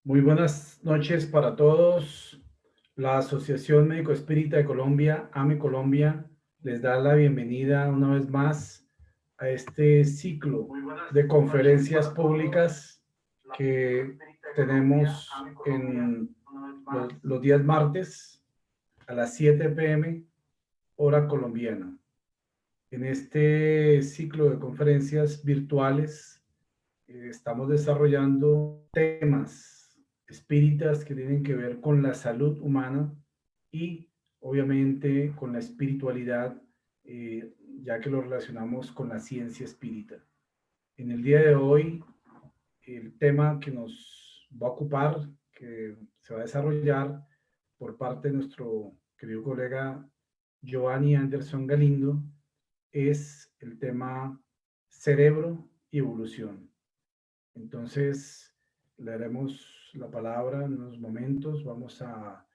Muy buenas noches para todos. La Asociación Médico Espírita de Colombia, AME Colombia, les da la bienvenida una vez más a este ciclo de conferencias públicas que tenemos en los días martes a las 7 p.m. hora colombiana. En este ciclo de conferencias virtuales estamos desarrollando temas espíritas que tienen que ver con la salud humana y obviamente con la espiritualidad, ya que lo relacionamos con la ciencia espírita. En el día de hoy, el tema que nos va a ocupar, que se va a desarrollar por parte de nuestro querido colega Giovanni Anderson Galindo, es el tema cerebro y evolución. Entonces, le daremos la palabra en unos momentos. Vamos a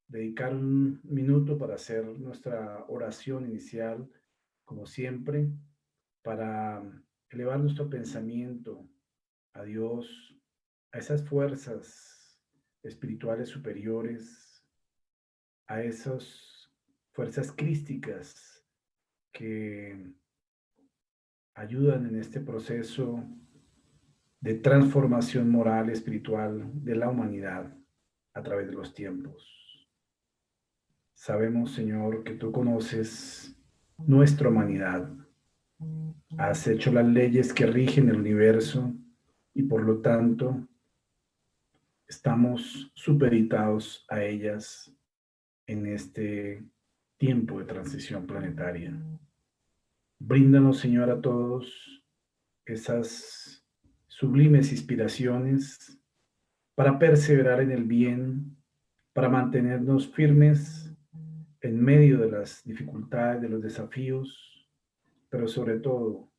dedicar un minuto para hacer nuestra oración inicial, como siempre, para elevar nuestro pensamiento a Dios, a esas fuerzas espirituales superiores, a esas fuerzas crísticas que ayudan en este proceso de transformación moral, espiritual de la humanidad a través de los tiempos. Sabemos, Señor, que tú conoces nuestra humanidad. Has hecho las leyes que rigen el universo y por lo tanto estamos supeditados a ellas en este tiempo de transición planetaria. Bríndanos, Señor, a todos esas sublimes inspiraciones para perseverar en el bien, para mantenernos firmes en medio de las dificultades, de los desafíos, pero sobre todo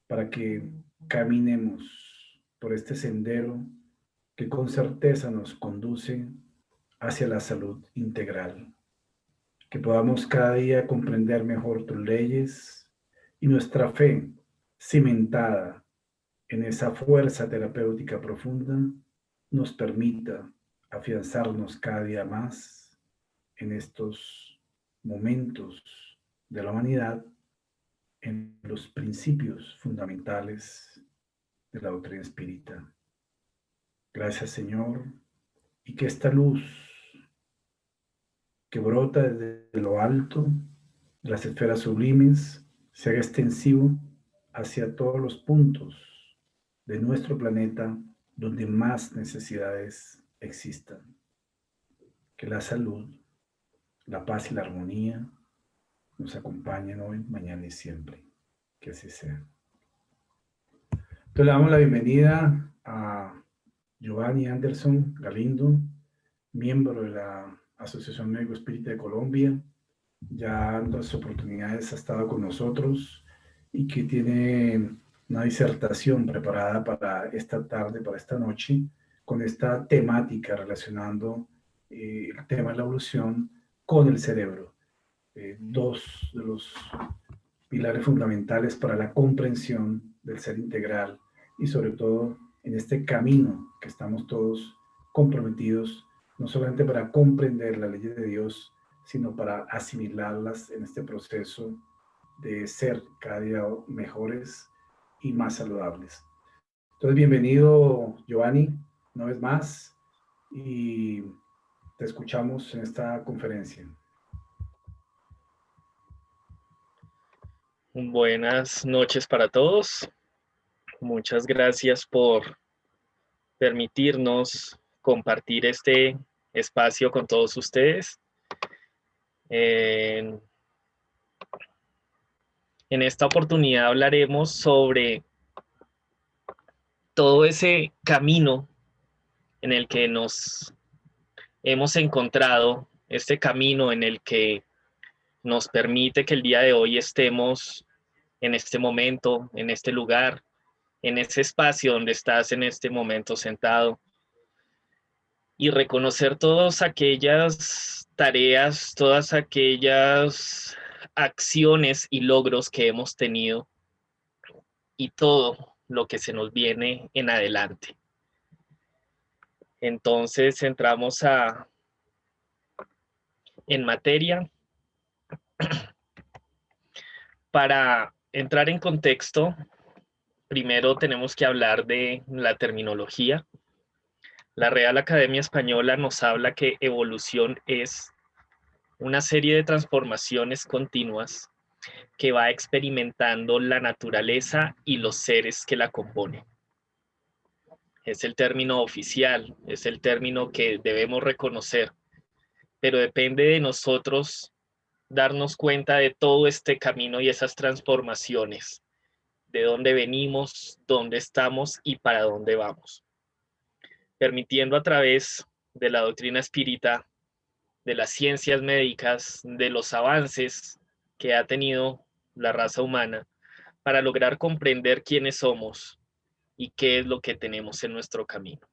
para que caminemos por este sendero que con certeza nos conduce hacia la salud integral. Que podamos cada día comprender mejor tus leyes y nuestra fe cimentada en esa fuerza terapéutica profunda nos permita afianzarnos cada día más en estos momentos de la humanidad en los principios fundamentales de la doctrina espírita. Gracias, Señor, y que esta luz que brota desde lo alto de las esferas sublimes se haga extensivo hacia todos los puntos de nuestro planeta donde más necesidades existan. Que la salud, la paz y la armonía nos acompañen hoy, mañana y siempre. Que así sea. Entonces le damos la bienvenida a Giovanni Anderson Galindo, miembro de la Asociación Médico Espírita de Colombia. Ya en dos oportunidades ha estado con nosotros y que tiene una disertación preparada para esta tarde, para esta noche, con esta temática relacionando el tema de la evolución con el cerebro. Dos de los pilares fundamentales para la comprensión del ser integral y sobre todo en este camino que estamos todos comprometidos, no solamente para comprender las leyes de Dios, sino para asimilarlas en este proceso de ser cada día mejores y más saludables. Entonces, bienvenido, Giovanni, una vez más, y te escuchamos en esta conferencia. Buenas noches para todos. Muchas gracias por permitirnos compartir este espacio con todos ustedes. En esta oportunidad hablaremos sobre todo ese camino en el que nos hemos encontrado, este camino en el que nos permite que el día de hoy estemos en este momento, en este lugar, en ese espacio donde estás en este momento sentado. y reconocer todas aquellas tareas, todas aquellas acciones y logros que hemos tenido y todo lo que se nos viene en adelante. Entonces entramos en materia. Para entrar en contexto, primero tenemos que hablar de la terminología. La Real Academia Española nos habla que evolución es una serie de transformaciones continuas que va experimentando la naturaleza y los seres que la componen. Es el término oficial, es el término que debemos reconocer, pero depende de nosotros darnos cuenta de todo este camino y esas transformaciones, de dónde venimos, dónde estamos y para dónde vamos, permitiendo a través de la doctrina espírita, de las ciencias médicas, de los avances que ha tenido la raza humana para lograr comprender quiénes somos y qué es lo que tenemos en nuestro camino.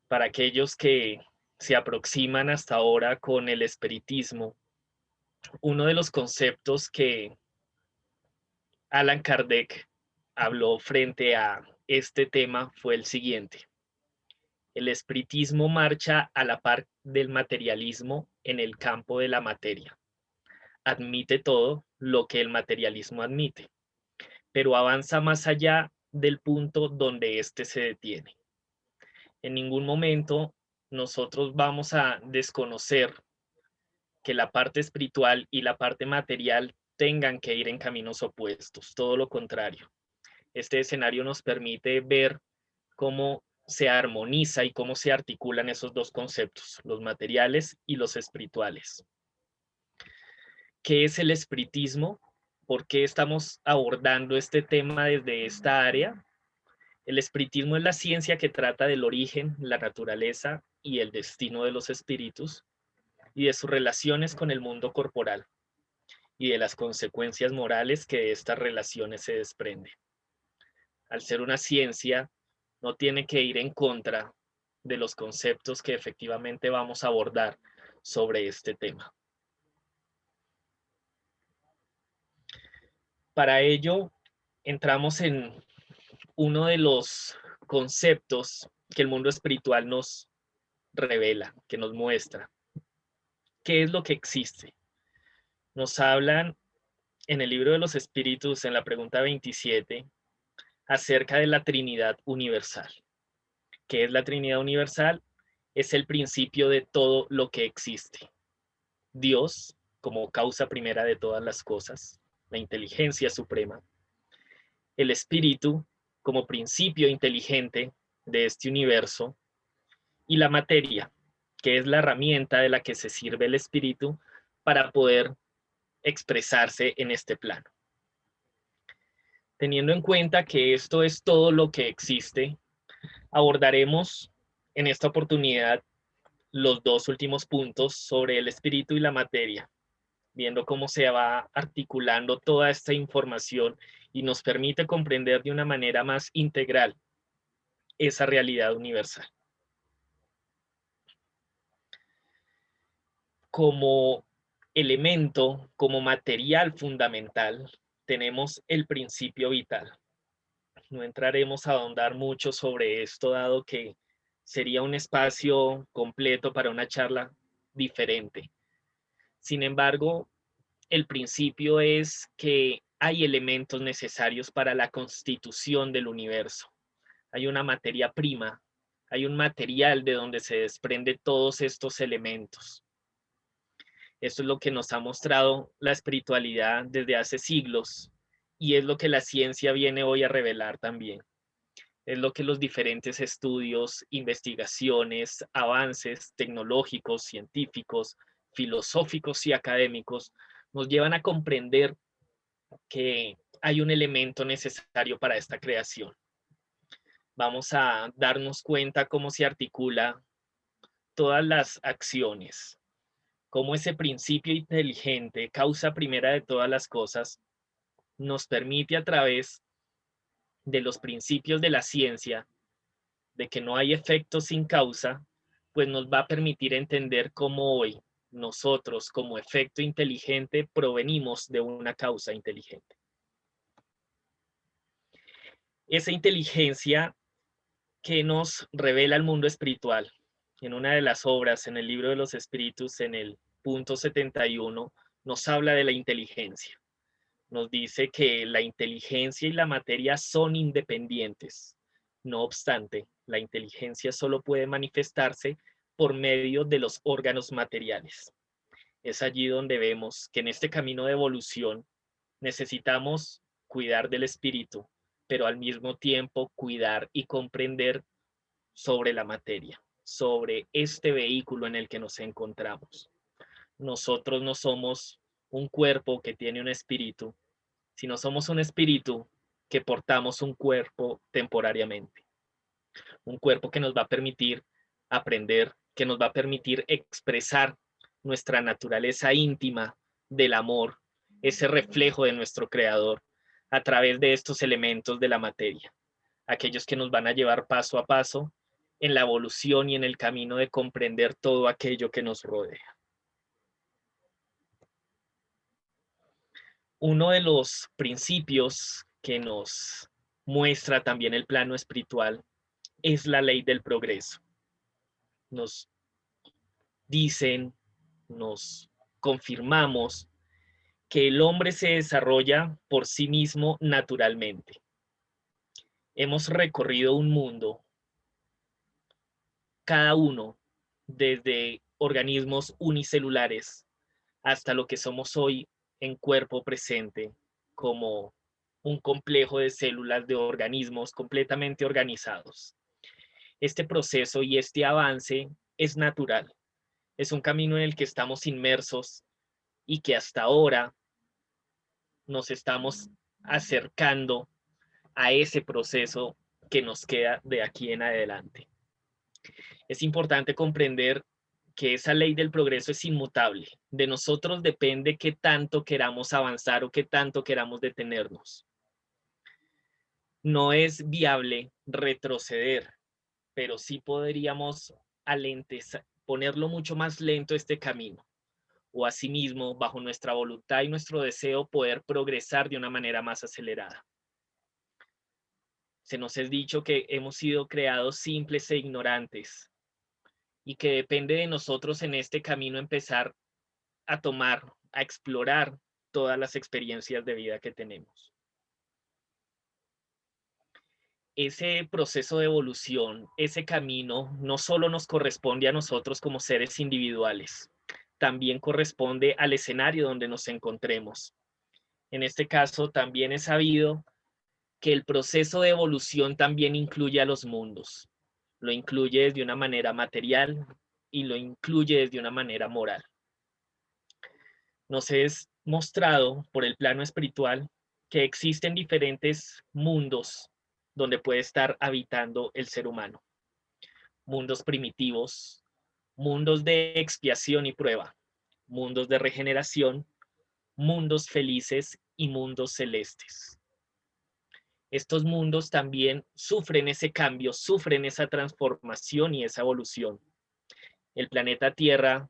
Para aquellos que se aproximan hasta ahora con el espiritismo, uno de los conceptos que Allan Kardec habló frente a este tema fue el siguiente: el espiritismo marcha a la par del materialismo en el campo de la materia. Admite todo lo que el materialismo admite, pero avanza más allá del punto donde éste se detiene. En ningún momento nosotros vamos a desconocer que la parte espiritual y la parte material tengan que ir en caminos opuestos, todo lo contrario. Este escenario nos permite ver cómo se armoniza y cómo se articulan esos dos conceptos, los materiales y los espirituales. ¿Qué es el espiritismo? ¿Por qué estamos abordando este tema desde esta área? El espiritismo es la ciencia que trata del origen, la naturaleza y el destino de los espíritus y de sus relaciones con el mundo corporal y de las consecuencias morales que de estas relaciones se desprenden. Al ser una ciencia, no tiene que ir en contra de los conceptos que efectivamente vamos a abordar sobre este tema. Para ello, entramos en uno de los conceptos que el mundo espiritual nos revela, que nos muestra. ¿Qué es lo que existe? Nos hablan en el libro de los espíritus, en la pregunta 27, acerca de la Trinidad universal. ¿Qué es la Trinidad universal? Es el principio de todo lo que existe. Dios, como causa primera de todas las cosas, la inteligencia suprema, el espíritu, como principio inteligente de este universo, y la materia, que es la herramienta de la que se sirve el espíritu para poder expresarse en este plano. Teniendo en cuenta que esto es todo lo que existe, abordaremos en esta oportunidad los dos últimos puntos sobre el espíritu y la materia, viendo cómo se va articulando toda esta información y nos permite comprender de una manera más integral esa realidad universal. Como elemento, como material fundamental, tenemos el principio vital. No entraremos a ahondar mucho sobre esto, dado que sería un espacio completo para una charla diferente. Sin embargo, el principio es que hay elementos necesarios para la constitución del universo. Hay una materia prima, hay un material de donde se desprende todos estos elementos. Esto es lo que nos ha mostrado la espiritualidad desde hace siglos y es lo que la ciencia viene hoy a revelar también. Es lo que los diferentes estudios, investigaciones, avances tecnológicos, científicos, filosóficos y académicos nos llevan a comprender que hay un elemento necesario para esta creación. Vamos a darnos cuenta cómo se articula todas las acciones, cómo ese principio inteligente, causa primera de todas las cosas, nos permite a través de los principios de la ciencia de que no hay efecto sin causa, pues nos va a permitir entender cómo hoy nosotros como efecto inteligente provenimos de una causa inteligente. Esa inteligencia que nos revela el mundo espiritual. En una de las obras, en el libro de los espíritus, en el punto 71, nos habla de la inteligencia. Nos dice que la inteligencia y la materia son independientes. No obstante, la inteligencia solo puede manifestarse por medio de los órganos materiales. Es allí donde vemos que en este camino de evolución necesitamos cuidar del espíritu, pero al mismo tiempo cuidar y comprender sobre la materia, sobre este vehículo en el que nos encontramos. Nosotros no somos un cuerpo que tiene un espíritu, sino somos un espíritu que portamos un cuerpo temporariamente. Un cuerpo que nos va a permitir aprender, que nos va a permitir expresar nuestra naturaleza íntima del amor, ese reflejo de nuestro creador a través de estos elementos de la materia, aquellos que nos van a llevar paso a paso en la evolución y en el camino de comprender todo aquello que nos rodea. Uno de los principios que nos muestra también el plano espiritual es la ley del progreso. Nos dicen, nos confirmamos que el hombre se desarrolla por sí mismo naturalmente. Hemos recorrido un mundo, cada uno, desde organismos unicelulares hasta lo que somos hoy en cuerpo presente, como un complejo de células de organismos completamente organizados. Este proceso y este avance es natural. Es un camino en el que estamos inmersos y que hasta ahora nos estamos acercando a ese proceso que nos queda de aquí en adelante. Es importante comprender que esa ley del progreso es inmutable. De nosotros depende qué tanto queramos avanzar o qué tanto queramos detenernos. No es viable retroceder, pero sí podríamos ponerlo mucho más lento este camino, o asimismo, bajo nuestra voluntad y nuestro deseo, poder progresar de una manera más acelerada. Se nos es dicho que hemos sido creados simples e ignorantes y que depende de nosotros en este camino empezar a tomar, a explorar todas las experiencias de vida que tenemos. Ese proceso de evolución, ese camino, no solo nos corresponde a nosotros como seres individuales, también corresponde al escenario donde nos encontremos. En este caso, también es sabido que el proceso de evolución también incluye a los mundos. Lo incluye desde una manera material y lo incluye desde una manera moral. Nos es mostrado por el plano espiritual que existen diferentes mundos donde puede estar habitando el ser humano. Mundos primitivos, mundos de expiación y prueba, mundos de regeneración, mundos felices y mundos celestes. Estos mundos también sufren ese cambio, sufren esa transformación y esa evolución. El planeta Tierra,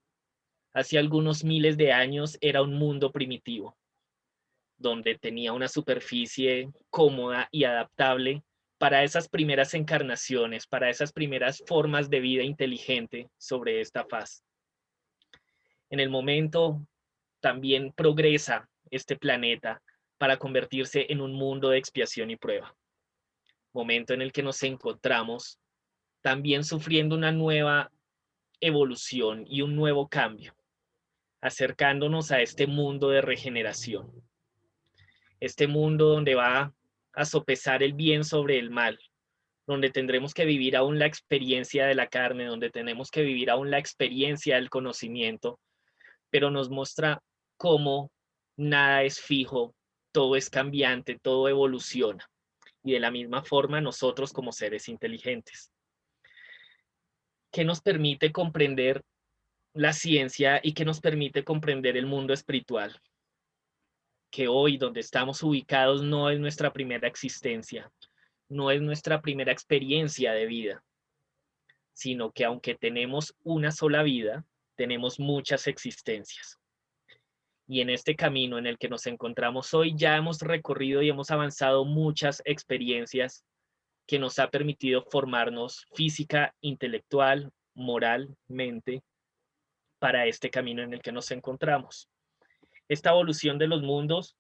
hace algunos miles de años, era un mundo primitivo, donde tenía una superficie cómoda y adaptable para esas primeras encarnaciones, para esas primeras formas de vida inteligente sobre esta faz. En el momento también progresa este planeta para convertirse en un mundo de expiación y prueba. Momento en el que nos encontramos también sufriendo una nueva evolución y un nuevo cambio, acercándonos a este mundo de regeneración. Este mundo donde va a sopesar el bien sobre el mal, donde tendremos que vivir aún la experiencia de la carne, donde tenemos que vivir aún la experiencia del conocimiento, pero nos muestra cómo nada es fijo, todo es cambiante, todo evoluciona. Y de la misma forma nosotros como seres inteligentes. ¿Qué nos permite comprender la ciencia y qué nos permite comprender el mundo espiritual? Que hoy donde estamos ubicados no es nuestra primera existencia, no es nuestra primera experiencia de vida. sino que aunque tenemos una sola vida, tenemos muchas existencias. Y en este camino en el que nos encontramos hoy ya hemos recorrido y hemos avanzado muchas experiencias que nos ha permitido formarnos física, intelectual, moralmente para este camino en el que nos encontramos. Esta evolución de los mundos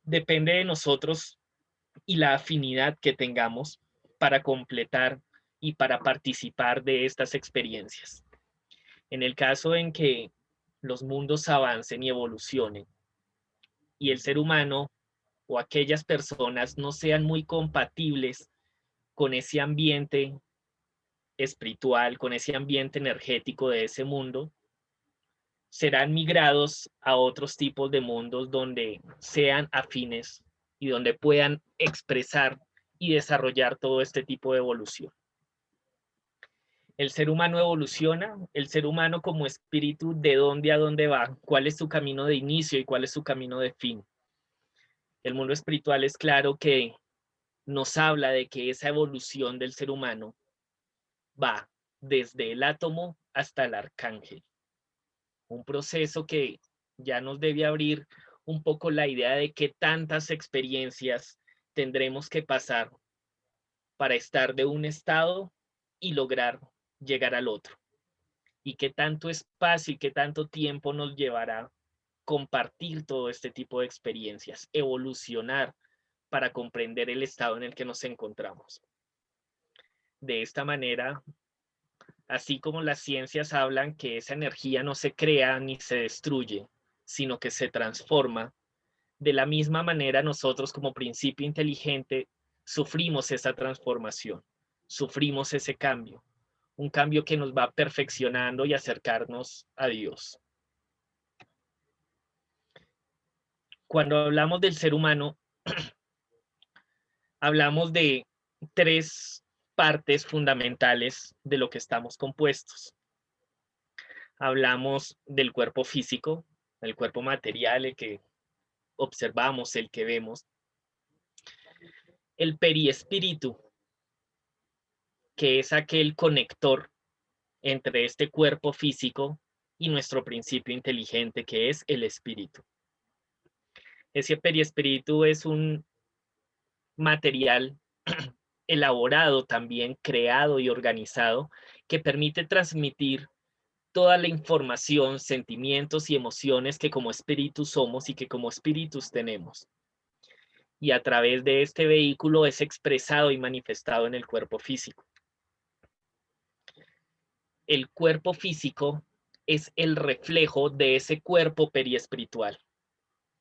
depende de nosotros y la afinidad que tengamos para completar y para participar de estas experiencias. En el caso en que los mundos avancen y evolucionen y el ser humano o aquellas personas no sean muy compatibles con ese ambiente espiritual, con ese ambiente energético de ese mundo, serán migrados a otros tipos de mundos donde sean afines y donde puedan expresar y desarrollar todo este tipo de evolución. El ser humano evoluciona, el ser humano como espíritu, ¿de dónde a dónde va? ¿Cuál es su camino de inicio y cuál es su camino de fin? El mundo espiritual es claro que nos habla de que esa evolución del ser humano va desde el átomo hasta el arcángel. Un proceso que ya nos debe abrir un poco la idea de qué tantas experiencias tendremos que pasar para estar de un estado y lograr llegar al otro. Y qué tanto espacio y qué tanto tiempo nos llevará compartir todo este tipo de experiencias, evolucionar para comprender el estado en el que nos encontramos. De esta manera, así como las ciencias hablan que esa energía no se crea ni se destruye, sino que se transforma, de la misma manera nosotros como principio inteligente sufrimos esa transformación, sufrimos ese cambio, un cambio que nos va perfeccionando y acercarnos a Dios. Cuando hablamos del ser humano, hablamos de tres partes fundamentales de lo que estamos compuestos. Hablamos del cuerpo físico, el cuerpo material, el que observamos, el que vemos. El periespíritu, que es aquel conector entre este cuerpo físico y nuestro principio inteligente, que es el espíritu. Ese periespíritu es un material elaborado también, creado y organizado, que permite transmitir toda la información, sentimientos y emociones que como espíritus somos y que como espíritus tenemos. Y a través de este vehículo es expresado y manifestado en el cuerpo físico. El cuerpo físico es el reflejo de ese cuerpo periespiritual.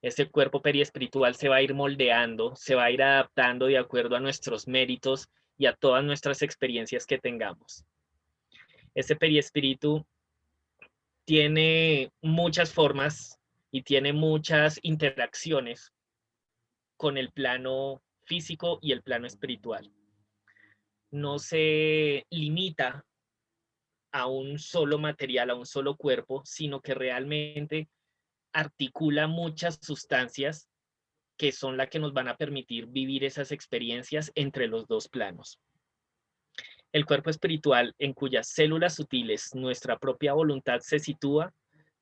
Ese cuerpo periespiritual se va a ir moldeando, se va a ir adaptando de acuerdo a nuestros méritos y a todas nuestras experiencias que tengamos. Ese periespíritu tiene muchas formas y tiene muchas interacciones con el plano físico y el plano espiritual. No se limita a un solo material, a un solo cuerpo, sino que realmente articula muchas sustancias que son las que nos van a permitir vivir esas experiencias entre los dos planos. El cuerpo espiritual, en cuyas células sutiles nuestra propia voluntad se sitúa,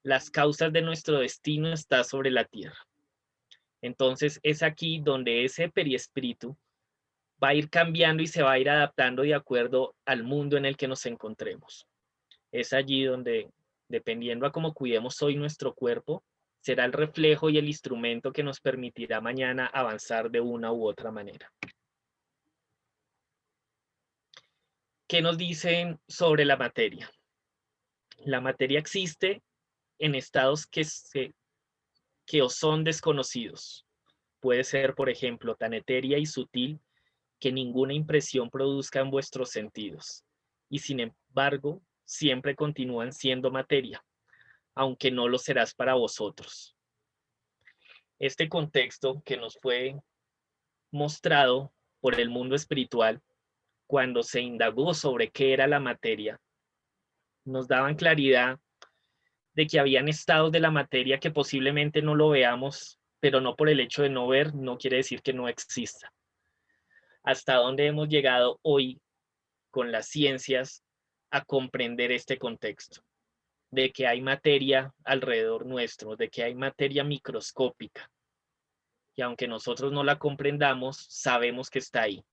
las causas de nuestro destino está sobre la tierra. Entonces es aquí donde ese periespíritu va a ir cambiando y se va a ir adaptando de acuerdo al mundo en el que nos encontremos. Es allí donde, dependiendo a cómo cuidemos hoy nuestro cuerpo, será el reflejo y el instrumento que nos permitirá mañana avanzar de una u otra manera. ¿Qué nos dicen sobre la materia? La materia existe en estados que os son desconocidos. Puede ser, por ejemplo, tan etérea y sutil que ninguna impresión produzca en vuestros sentidos, y sin embargo, siempre continúan siendo materia, aunque no lo serás para vosotros. Este contexto que nos fue mostrado por el mundo espiritual cuando se indagó sobre qué era la materia, nos daban claridad de que habían estados de la materia que posiblemente no lo veamos, pero no por el hecho de no ver, no quiere decir que no exista. Hasta dónde hemos llegado hoy con las ciencias a comprender este contexto, de que hay materia alrededor nuestro, de que hay materia microscópica, y aunque nosotros no la comprendamos, sabemos que está ahí.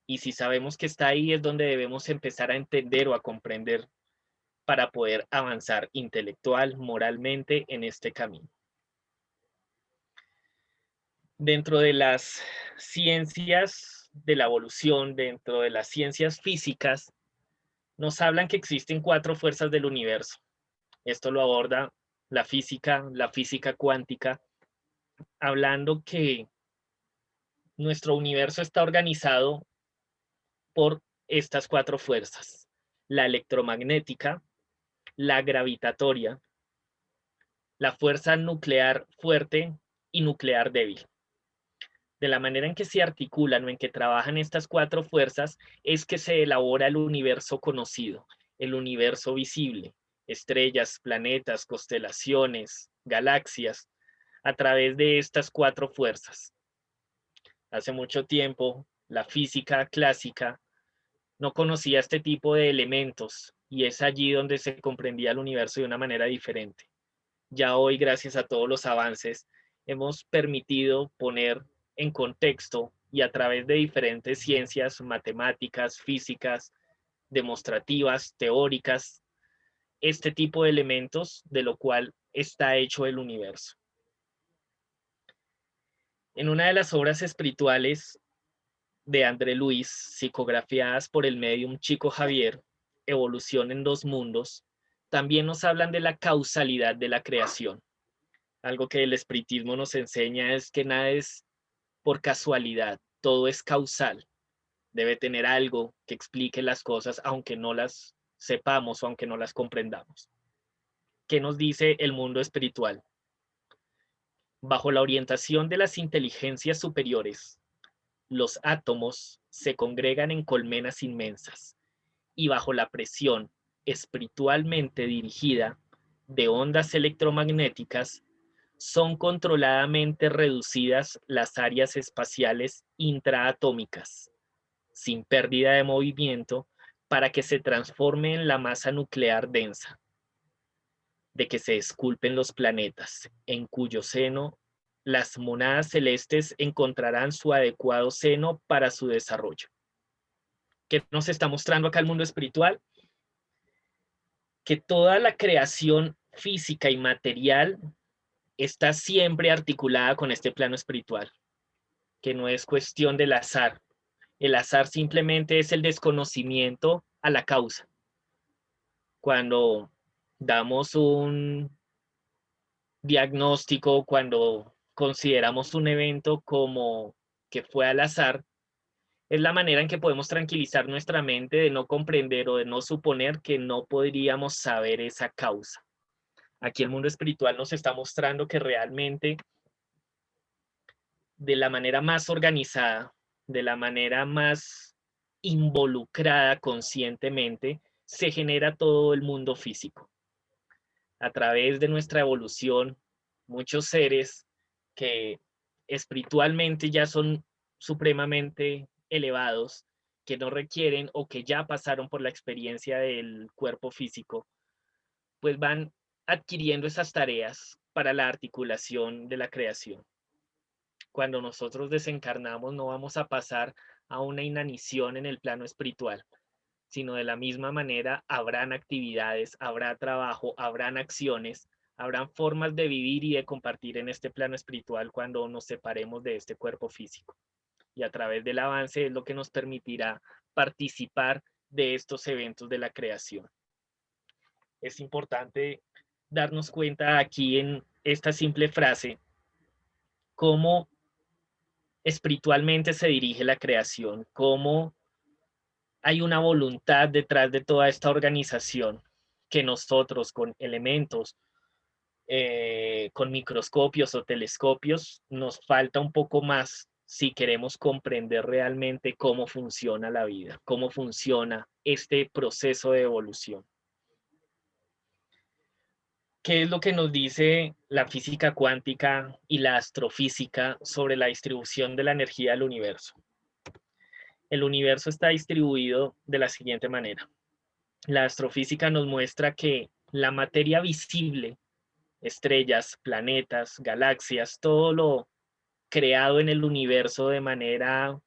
Y si sabemos que está ahí es donde debemos empezar a entender o a comprender para poder avanzar intelectual, moralmente en este camino. Dentro de las ciencias de la evolución, dentro de las ciencias físicas, nos hablan que existen 4 fuerzas del universo. Esto lo aborda la física cuántica, hablando que nuestro universo está organizado por estas 4 fuerzas: la electromagnética, la gravitatoria, la fuerza nuclear fuerte y nuclear débil. De la manera en que se articulan o en que trabajan estas 4 fuerzas es que se elabora el universo conocido, el universo visible, estrellas, planetas, constelaciones, galaxias, a través de estas 4 fuerzas. Hace mucho tiempo, la física clásica no conocía este tipo de elementos y es allí donde se comprendía el universo de una manera diferente. Ya hoy, gracias a todos los avances, hemos permitido poner en contexto y a través de diferentes ciencias, matemáticas, físicas, demostrativas, teóricas, este tipo de elementos de lo cual está hecho el universo. En una de las obras espirituales de André Luis, psicografiadas por el médium Chico Javier, Evolución en 2 mundos, también nos hablan de la causalidad de la creación. Algo que el espiritismo nos enseña es que nada es por casualidad, todo es causal. Debe tener algo que explique las cosas, aunque no las sepamos o aunque no las comprendamos. ¿Qué nos dice el mundo espiritual? Bajo la orientación de las inteligencias superiores, los átomos se congregan en colmenas inmensas y bajo la presión espiritualmente dirigida de ondas electromagnéticas son controladamente reducidas las áreas espaciales intraatómicas, sin pérdida de movimiento, para que se transforme en la masa nuclear densa, de que se esculpen los planetas, en cuyo seno las monadas celestes encontrarán su adecuado seno para su desarrollo. ¿Qué nos está mostrando acá el mundo espiritual? Que toda la creación física y material está siempre articulada con este plano espiritual, que no es cuestión del azar. El azar simplemente es el desconocimiento a la causa. Cuando damos un diagnóstico, cuando consideramos un evento como que fue al azar, es la manera en que podemos tranquilizar nuestra mente de no comprender o de no suponer que no podríamos saber esa causa. Aquí el mundo espiritual nos está mostrando que realmente de la manera más organizada, de la manera más involucrada conscientemente, se genera todo el mundo físico. A través de nuestra evolución, muchos seres que espiritualmente ya son supremamente elevados, que no requieren o que ya pasaron por la experiencia del cuerpo físico, pues van adquiriendo esas tareas para la articulación de la creación. Cuando nosotros desencarnamos no vamos a pasar a una inanición en el plano espiritual, sino de la misma manera habrán actividades, habrá trabajo, habrán acciones, habrán formas de vivir y de compartir en este plano espiritual cuando nos separemos de este cuerpo físico. Y a través del avance es lo que nos permitirá participar de estos eventos de la creación. Es importante darnos cuenta aquí en esta simple frase cómo espiritualmente se dirige la creación, cómo hay una voluntad detrás de toda esta organización que nosotros con elementos, con microscopios o telescopios, nos falta un poco más si queremos comprender realmente cómo funciona la vida, cómo funciona este proceso de evolución. ¿Qué es lo que nos dice la física cuántica y la astrofísica sobre la distribución de la energía del universo? El universo está distribuido de la siguiente manera. La astrofísica nos muestra que la materia visible, estrellas, planetas, galaxias, todo lo creado en el universo de manera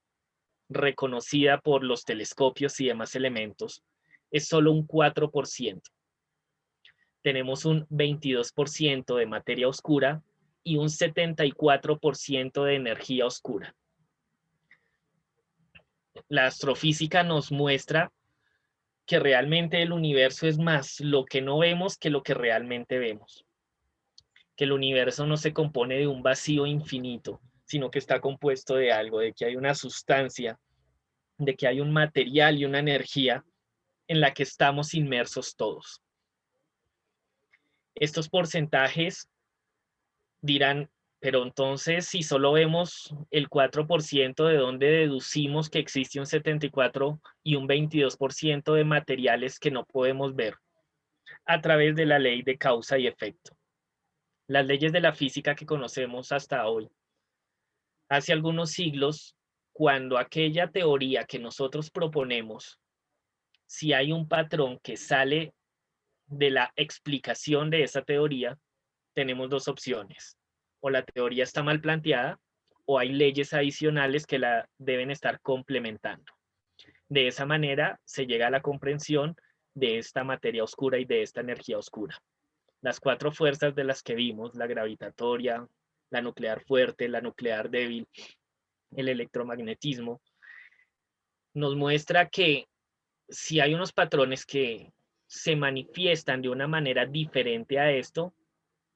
reconocida por los telescopios y demás elementos, es solo un 4%. Tenemos un 22% de materia oscura y un 74% de energía oscura. La astrofísica nos muestra que realmente el universo es más lo que no vemos que lo que realmente vemos. Que el universo no se compone de un vacío infinito, sino que está compuesto de algo, de que hay una sustancia, de que hay un material y una energía en la que estamos inmersos todos. Estos porcentajes dirán, pero entonces si solo vemos el 4%, ¿de dónde deducimos que existe un 74% y un 22% de materiales que no podemos ver? A través de la ley de causa y efecto. Las leyes de la física que conocemos hasta hoy. Hace algunos siglos, cuando aquella teoría que nosotros proponemos, si hay un patrón que sale de la explicación de esa teoría, tenemos dos opciones. O la teoría está mal planteada o hay leyes adicionales que la deben estar complementando. De esa manera se llega a la comprensión de esta materia oscura y de esta energía oscura. Las cuatro fuerzas de las que vimos, la gravitatoria, la nuclear fuerte, la nuclear débil, el electromagnetismo, nos muestra que si hay unos patrones que se manifiestan de una manera diferente a esto,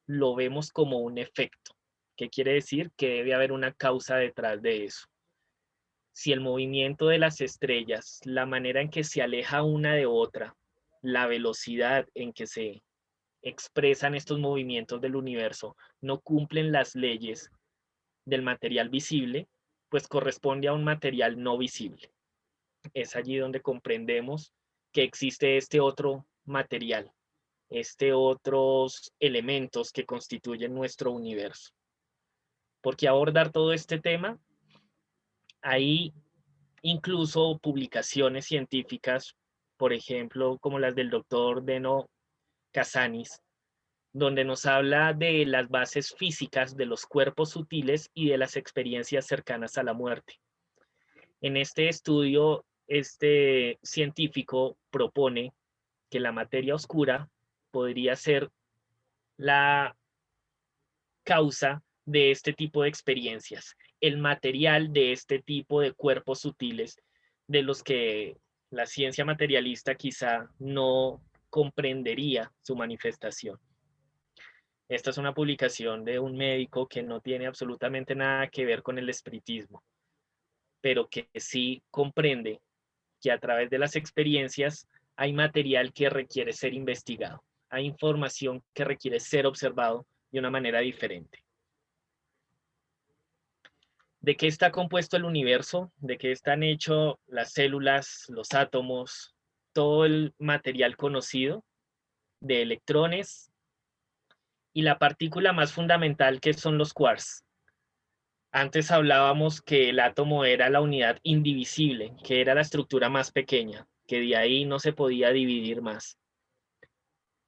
lo vemos como un efecto. ¿Qué quiere decir? Que debe haber una causa detrás de eso. Si el movimiento de las estrellas, la manera en que se aleja una de otra, la velocidad en que se expresan estos movimientos del universo, no cumplen las leyes del material visible, pues corresponde a un material no visible. Es allí donde comprendemos que existe este otro material, otros elementos que constituyen nuestro universo. ¿Por qué abordar todo este tema? Hay incluso publicaciones científicas, por ejemplo, como las del doctor Deno Casanis, donde nos habla de las bases físicas de los cuerpos sutiles y de las experiencias cercanas a la muerte. En este estudio, este científico propone que la materia oscura podría ser la causa de este tipo de experiencias, el material de este tipo de cuerpos sutiles de los que la ciencia materialista quizá no comprendería su manifestación. Esta es una publicación de un médico que no tiene absolutamente nada que ver con el espiritismo, pero que sí comprende que a través de las experiencias hay material que requiere ser investigado, hay información que requiere ser observado de una manera diferente. ¿De qué está compuesto el universo? ¿De qué están hechos las células, los átomos, todo el material conocido? De electrones y la partícula más fundamental que son los quarks. Antes hablábamos que el átomo era la unidad indivisible, que era la estructura más pequeña, que de ahí no se podía dividir más.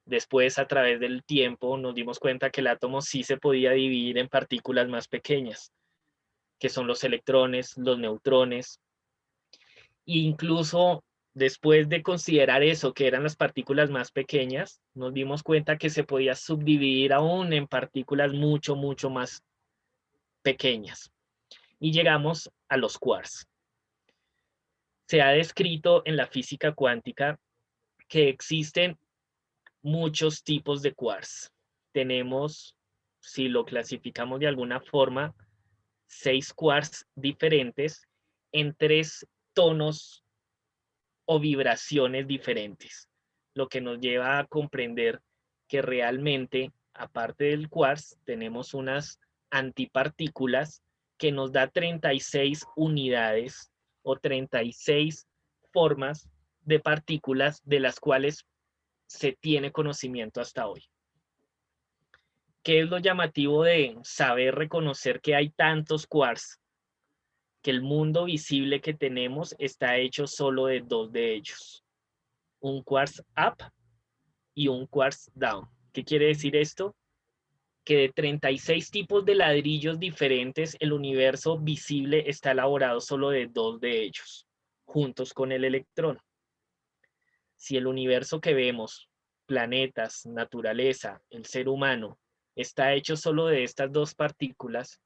Después, a través del tiempo, nos dimos cuenta que el átomo sí se podía dividir en partículas más pequeñas, que son los electrones, los neutrones. E incluso después de considerar eso, que eran las partículas más pequeñas, nos dimos cuenta que se podía subdividir aún en partículas mucho, mucho más pequeñas. Y llegamos a los quarks. Se ha descrito en la física cuántica que existen muchos tipos de quarks. Tenemos, si lo clasificamos de alguna forma, 6 quarks diferentes en 3 tonos o vibraciones diferentes, lo que nos lleva a comprender que realmente, aparte del quarks, tenemos unas antipartículas que nos da 36 unidades o 36 formas de partículas de las cuales se tiene conocimiento hasta hoy. ¿Qué es lo llamativo de saber reconocer que hay tantos quarks? Que el mundo visible que tenemos está hecho solo de 2 de ellos. un quartz up y un quartz down. ¿Qué quiere decir esto? Que de 36 tipos de ladrillos diferentes, el universo visible está elaborado solo de 2 de ellos, juntos con el electrón. Si el universo que vemos, planetas, naturaleza, el ser humano, está hecho solo de estas 2 partículas,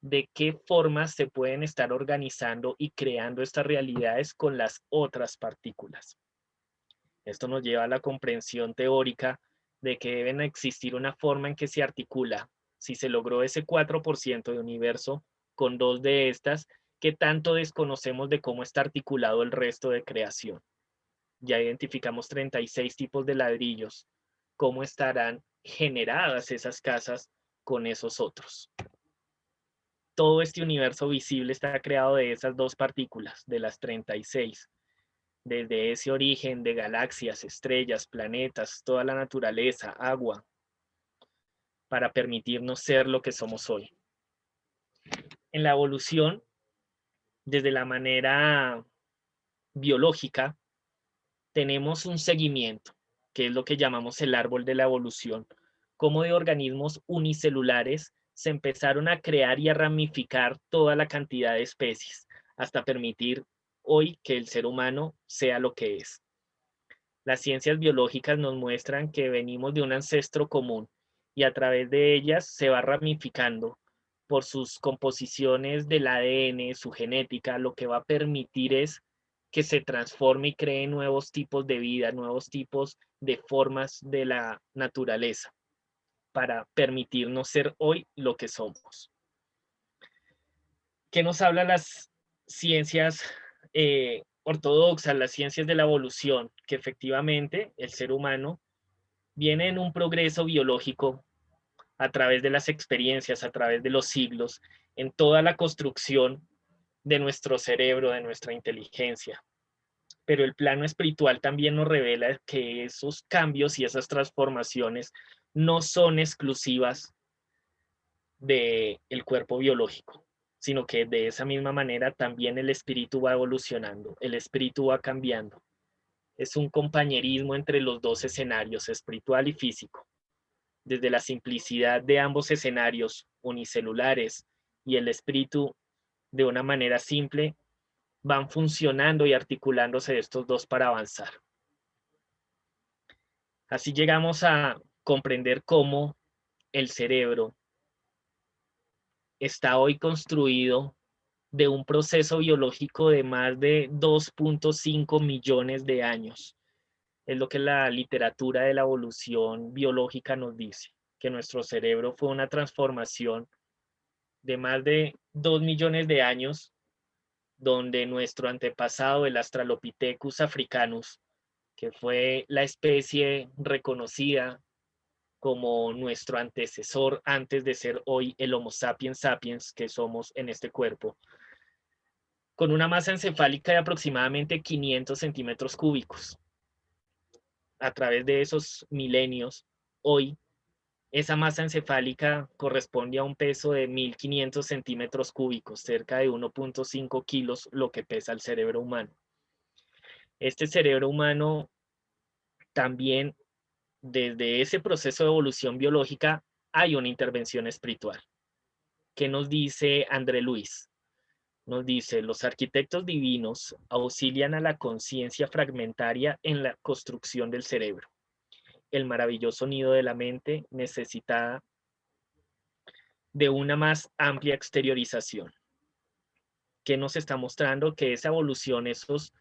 ¿de qué formas se pueden estar organizando y creando estas realidades con las otras partículas? Esto nos lleva a la comprensión teórica de que deben existir una forma en que se articula. Si se logró ese 4% de universo con 2 de estas, ¿qué tanto desconocemos de cómo está articulado el resto de creación? Ya identificamos 36 tipos de ladrillos. ¿Cómo estarán generadas esas casas con esos otros? Todo este universo visible está creado de esas 2 partículas, de las 36. Desde ese origen de galaxias, estrellas, planetas, toda la naturaleza, agua, para permitirnos ser lo que somos hoy. En la evolución, desde la manera biológica, tenemos un seguimiento, que es lo que llamamos el árbol de la evolución, cómo de organismos unicelulares se empezaron a crear y a ramificar toda la cantidad de especies, hasta permitir hoy que el ser humano sea lo que es. Las ciencias biológicas nos muestran que venimos de un ancestro común y a través de ellas se va ramificando por sus composiciones del ADN, su genética, lo que va a permitir es que se transforme y cree nuevos tipos de vida, nuevos tipos de formas de la naturaleza para permitirnos ser hoy lo que somos. ¿Qué nos hablan las ciencias ortodoxas, las ciencias de la evolución? Que efectivamente el ser humano viene en un progreso biológico a través de las experiencias, a través de los siglos, en toda la construcción de nuestro cerebro, de nuestra inteligencia. Pero el plano espiritual también nos revela que esos cambios y esas transformaciones no son exclusivas del cuerpo biológico, sino que de esa misma manera también el espíritu va evolucionando, el espíritu va cambiando. Es un compañerismo entre los dos escenarios, espiritual y físico. Desde la simplicidad de ambos escenarios unicelulares y el espíritu de una manera simple, van funcionando y articulándose estos dos para avanzar. Así llegamos a comprender cómo el cerebro está hoy construido de un proceso biológico de más de 2.5 millones de años. Es lo que la literatura de la evolución biológica nos dice, que nuestro cerebro fue una transformación de más de 2 millones de años, donde nuestro antepasado, el Australopithecus africanus, que fue la especie reconocida como nuestro antecesor antes de ser hoy el Homo sapiens sapiens que somos en este cuerpo, con una masa encefálica de aproximadamente 500 centímetros cúbicos. A través de esos milenios, hoy esa masa encefálica corresponde a un peso de 1.500 centímetros cúbicos, cerca de 1.5 kilos, lo que pesa el cerebro humano. Este cerebro humano también, desde ese proceso de evolución biológica, hay una intervención espiritual. ¿Qué nos dice André Luis? Nos dice, los arquitectos divinos auxilian a la conciencia fragmentaria en la construcción del cerebro. El maravilloso nido de la mente necesita de una más amplia exteriorización, que nos está mostrando que esa evolución, esos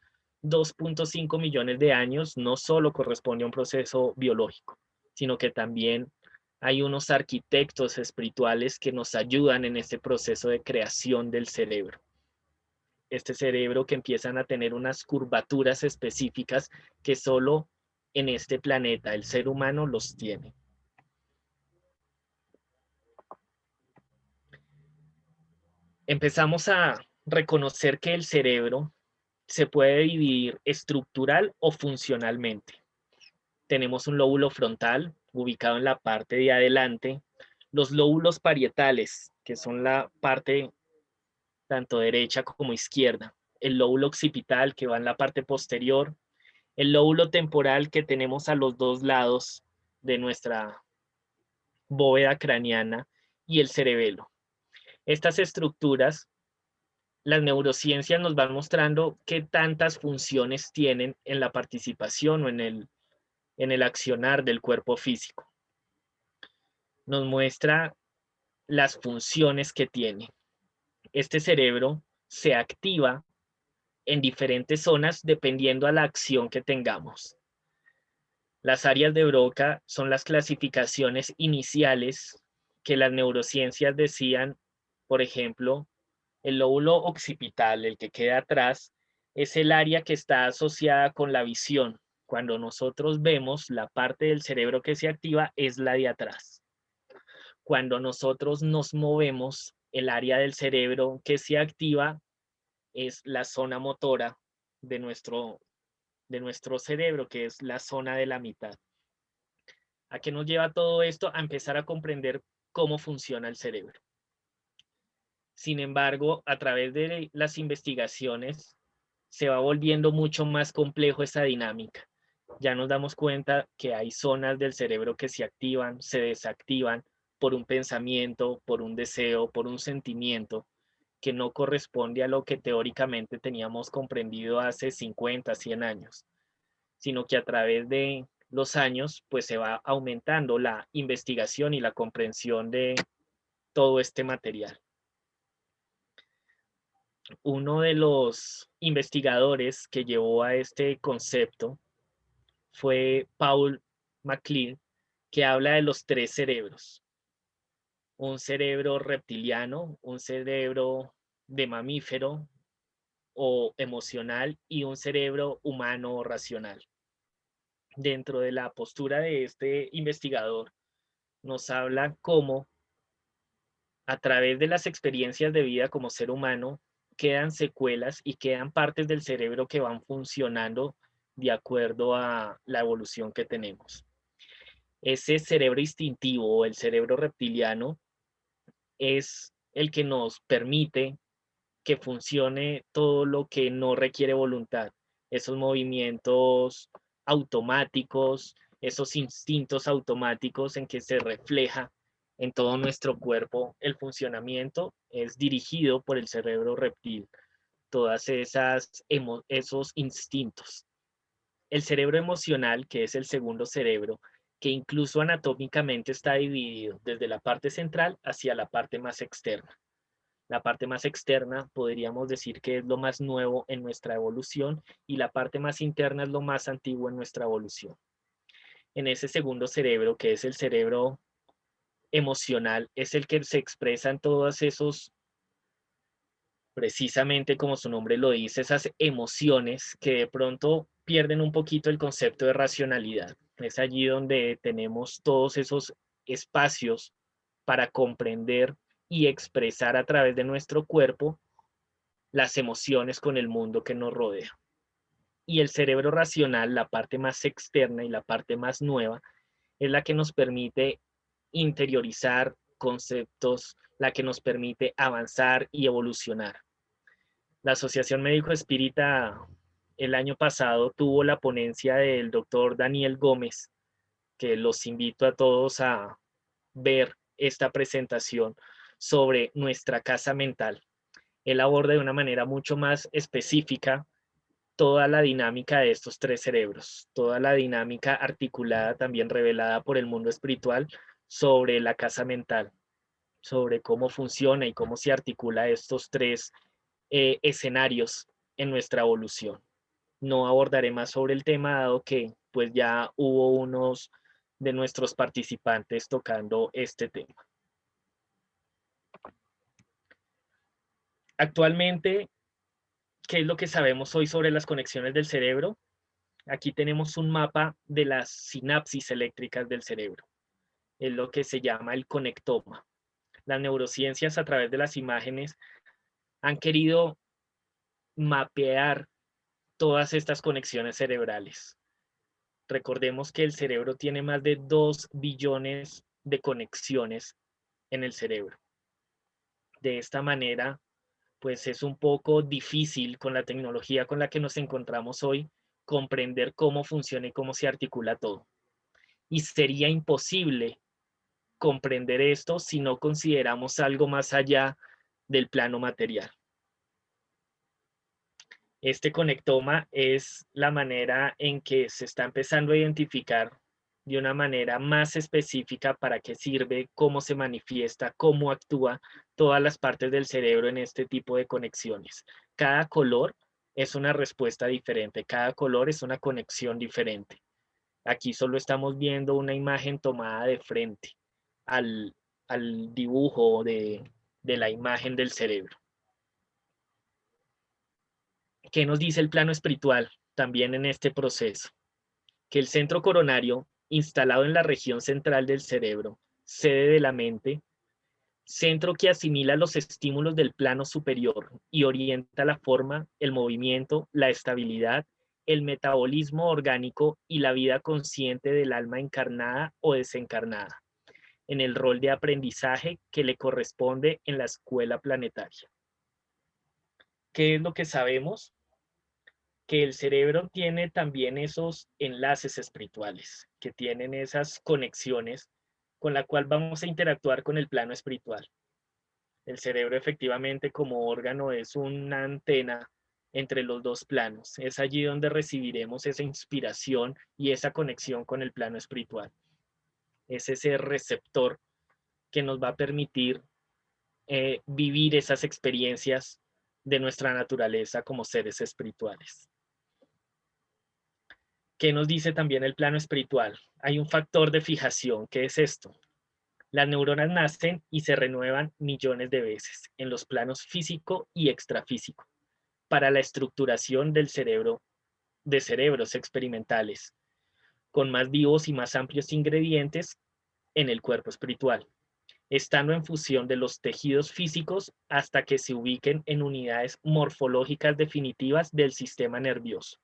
2.5 millones de años, no solo corresponde a un proceso biológico, sino que también hay unos arquitectos espirituales que nos ayudan en este proceso de creación del cerebro. Este cerebro que empiezan a tener unas curvaturas específicas que solo en este planeta el ser humano los tiene. Empezamos a reconocer que el cerebro se puede dividir estructural o funcionalmente. Tenemos un lóbulo frontal ubicado en la parte de adelante, los lóbulos parietales, que son la parte tanto derecha como izquierda, el lóbulo occipital que va en la parte posterior, el lóbulo temporal que tenemos a los dos lados de nuestra bóveda craneana y el cerebelo. Estas estructuras, las neurociencias nos van mostrando qué tantas funciones tienen en la participación o en el accionar del cuerpo físico. Nos muestra las funciones que tiene. Este cerebro se activa en diferentes zonas dependiendo a la acción que tengamos. Las áreas de Broca son las clasificaciones iniciales que las neurociencias decían, por ejemplo, el lóbulo occipital, el que queda atrás, es el área que está asociada con la visión. Cuando nosotros vemos, la parte del cerebro que se activa es la de atrás. Cuando nosotros nos movemos, el área del cerebro que se activa es la zona motora de nuestro cerebro, que es la zona de la mitad. ¿A qué nos lleva todo esto? A empezar a comprender cómo funciona el cerebro. Sin embargo, a través de las investigaciones se va volviendo mucho más complejo esa dinámica. Ya nos damos cuenta que hay zonas del cerebro que se activan, se desactivan por un pensamiento, por un deseo, por un sentimiento que no corresponde a lo que teóricamente teníamos comprendido hace 50, 100 años, sino que a través de los años pues se va aumentando la investigación y la comprensión de todo este material. Uno de los investigadores que llevó a este concepto fue Paul MacLean, que habla de los tres cerebros: un cerebro reptiliano, un cerebro de mamífero o emocional y un cerebro humano o racional. Dentro de la postura de este investigador, nos habla cómo a través de las experiencias de vida como ser humano quedan secuelas y quedan partes del cerebro que van funcionando de acuerdo a la evolución que tenemos. Ese cerebro instintivo o el cerebro reptiliano es el que nos permite que funcione todo lo que no requiere voluntad, esos movimientos automáticos, esos instintos automáticos en que se refleja en todo nuestro cuerpo el funcionamiento es dirigido por el cerebro reptil, todas esos instintos. El cerebro emocional, que es el segundo cerebro, que incluso anatómicamente está dividido desde la parte central hacia la parte más externa. La parte más externa podríamos decir que es lo más nuevo en nuestra evolución y la parte más interna es lo más antiguo en nuestra evolución. En ese segundo cerebro, que es el cerebro emocional, es el que se expresa en todos esos, precisamente como su nombre lo dice, esas emociones que de pronto pierden un poquito el concepto de racionalidad. Es allí donde tenemos todos esos espacios para comprender y expresar a través de nuestro cuerpo las emociones con el mundo que nos rodea. Y el cerebro racional, la parte más externa y la parte más nueva, es la que nos permite interiorizar conceptos, la que nos permite avanzar y evolucionar. La Asociación Médico Espírita el año pasado tuvo la ponencia del doctor Daniel Gómez, que los invito a todos a ver esta presentación sobre nuestra casa mental. Él aborda de una manera mucho más específica toda la dinámica de estos tres cerebros, toda la dinámica articulada también revelada por el mundo espiritual sobre la casa mental, sobre cómo funciona y cómo se articula estos tres escenarios en nuestra evolución. No abordaré más sobre el tema, dado que pues ya hubo unos de nuestros participantes tocando este tema. Actualmente, ¿qué es lo que sabemos hoy sobre las conexiones del cerebro? Aquí tenemos un mapa de las sinapsis eléctricas del cerebro. Es lo que se llama el conectoma. Las neurociencias a través de las imágenes han querido mapear todas estas conexiones cerebrales. Recordemos que el cerebro tiene más de 2 billones de conexiones en el cerebro. De esta manera, pues es un poco difícil con la tecnología con la que nos encontramos hoy comprender cómo funciona y cómo se articula todo. Y sería imposible comprender esto si no consideramos algo más allá del plano material. Este conectoma es la manera en que se está empezando a identificar de una manera más específica para qué sirve, cómo se manifiesta, cómo actúa todas las partes del cerebro en este tipo de conexiones. Cada color es una respuesta diferente, cada color es una conexión diferente. Aquí solo estamos viendo una imagen tomada de frente al, al dibujo de la imagen del cerebro. ¿Qué nos dice el plano espiritual también en este proceso? Que el centro coronario, instalado en la región central del cerebro, sede de la mente, centro que asimila los estímulos del plano superior y orienta la forma, el movimiento, la estabilidad, el metabolismo orgánico y la vida consciente del alma encarnada o desencarnada, en el rol de aprendizaje que le corresponde en la escuela planetaria. ¿Qué es lo que sabemos? Que el cerebro tiene también esos enlaces espirituales, que tienen esas conexiones con la cual vamos a interactuar con el plano espiritual. El cerebro efectivamente como órgano es una antena entre los dos planos. Es allí donde recibiremos esa inspiración y esa conexión con el plano espiritual. Es ese receptor que nos va a permitir vivir esas experiencias de nuestra naturaleza como seres espirituales. ¿Qué nos dice también el plano espiritual? Hay un factor de fijación. ¿Qué es esto? Las neuronas nacen y se renuevan millones de veces en los planos físico y extrafísico para la estructuración del cerebro, de cerebros experimentales, con más vivos y más amplios ingredientes en el cuerpo espiritual, estando en fusión de los tejidos físicos hasta que se ubiquen en unidades morfológicas definitivas del sistema nervioso.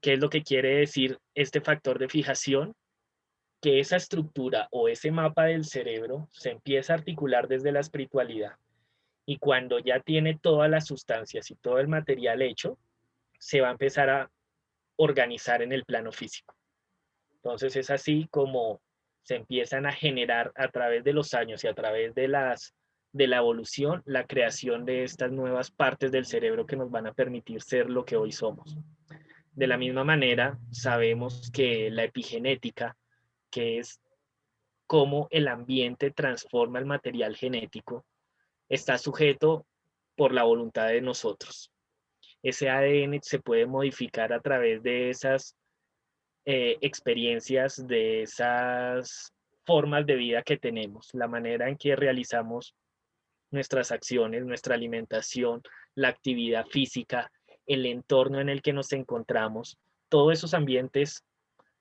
¿Qué es lo que quiere decir este factor de fijación? Que esa estructura o ese mapa del cerebro se empieza a articular desde la espiritualidad y cuando ya tiene todas las sustancias y todo el material hecho, se va a empezar a organizar en el plano físico. Entonces es así como se empiezan a generar a través de los años y a través de la evolución, la creación de estas nuevas partes del cerebro que nos van a permitir ser lo que hoy somos. De la misma manera, sabemos que la epigenética, que es cómo el ambiente transforma el material genético, está sujeto por la voluntad de nosotros. Ese ADN se puede modificar a través de esas experiencias, de esas formas de vida que tenemos, la manera en que realizamos nuestras acciones, nuestra alimentación, la actividad física, el entorno en el que nos encontramos, todos esos ambientes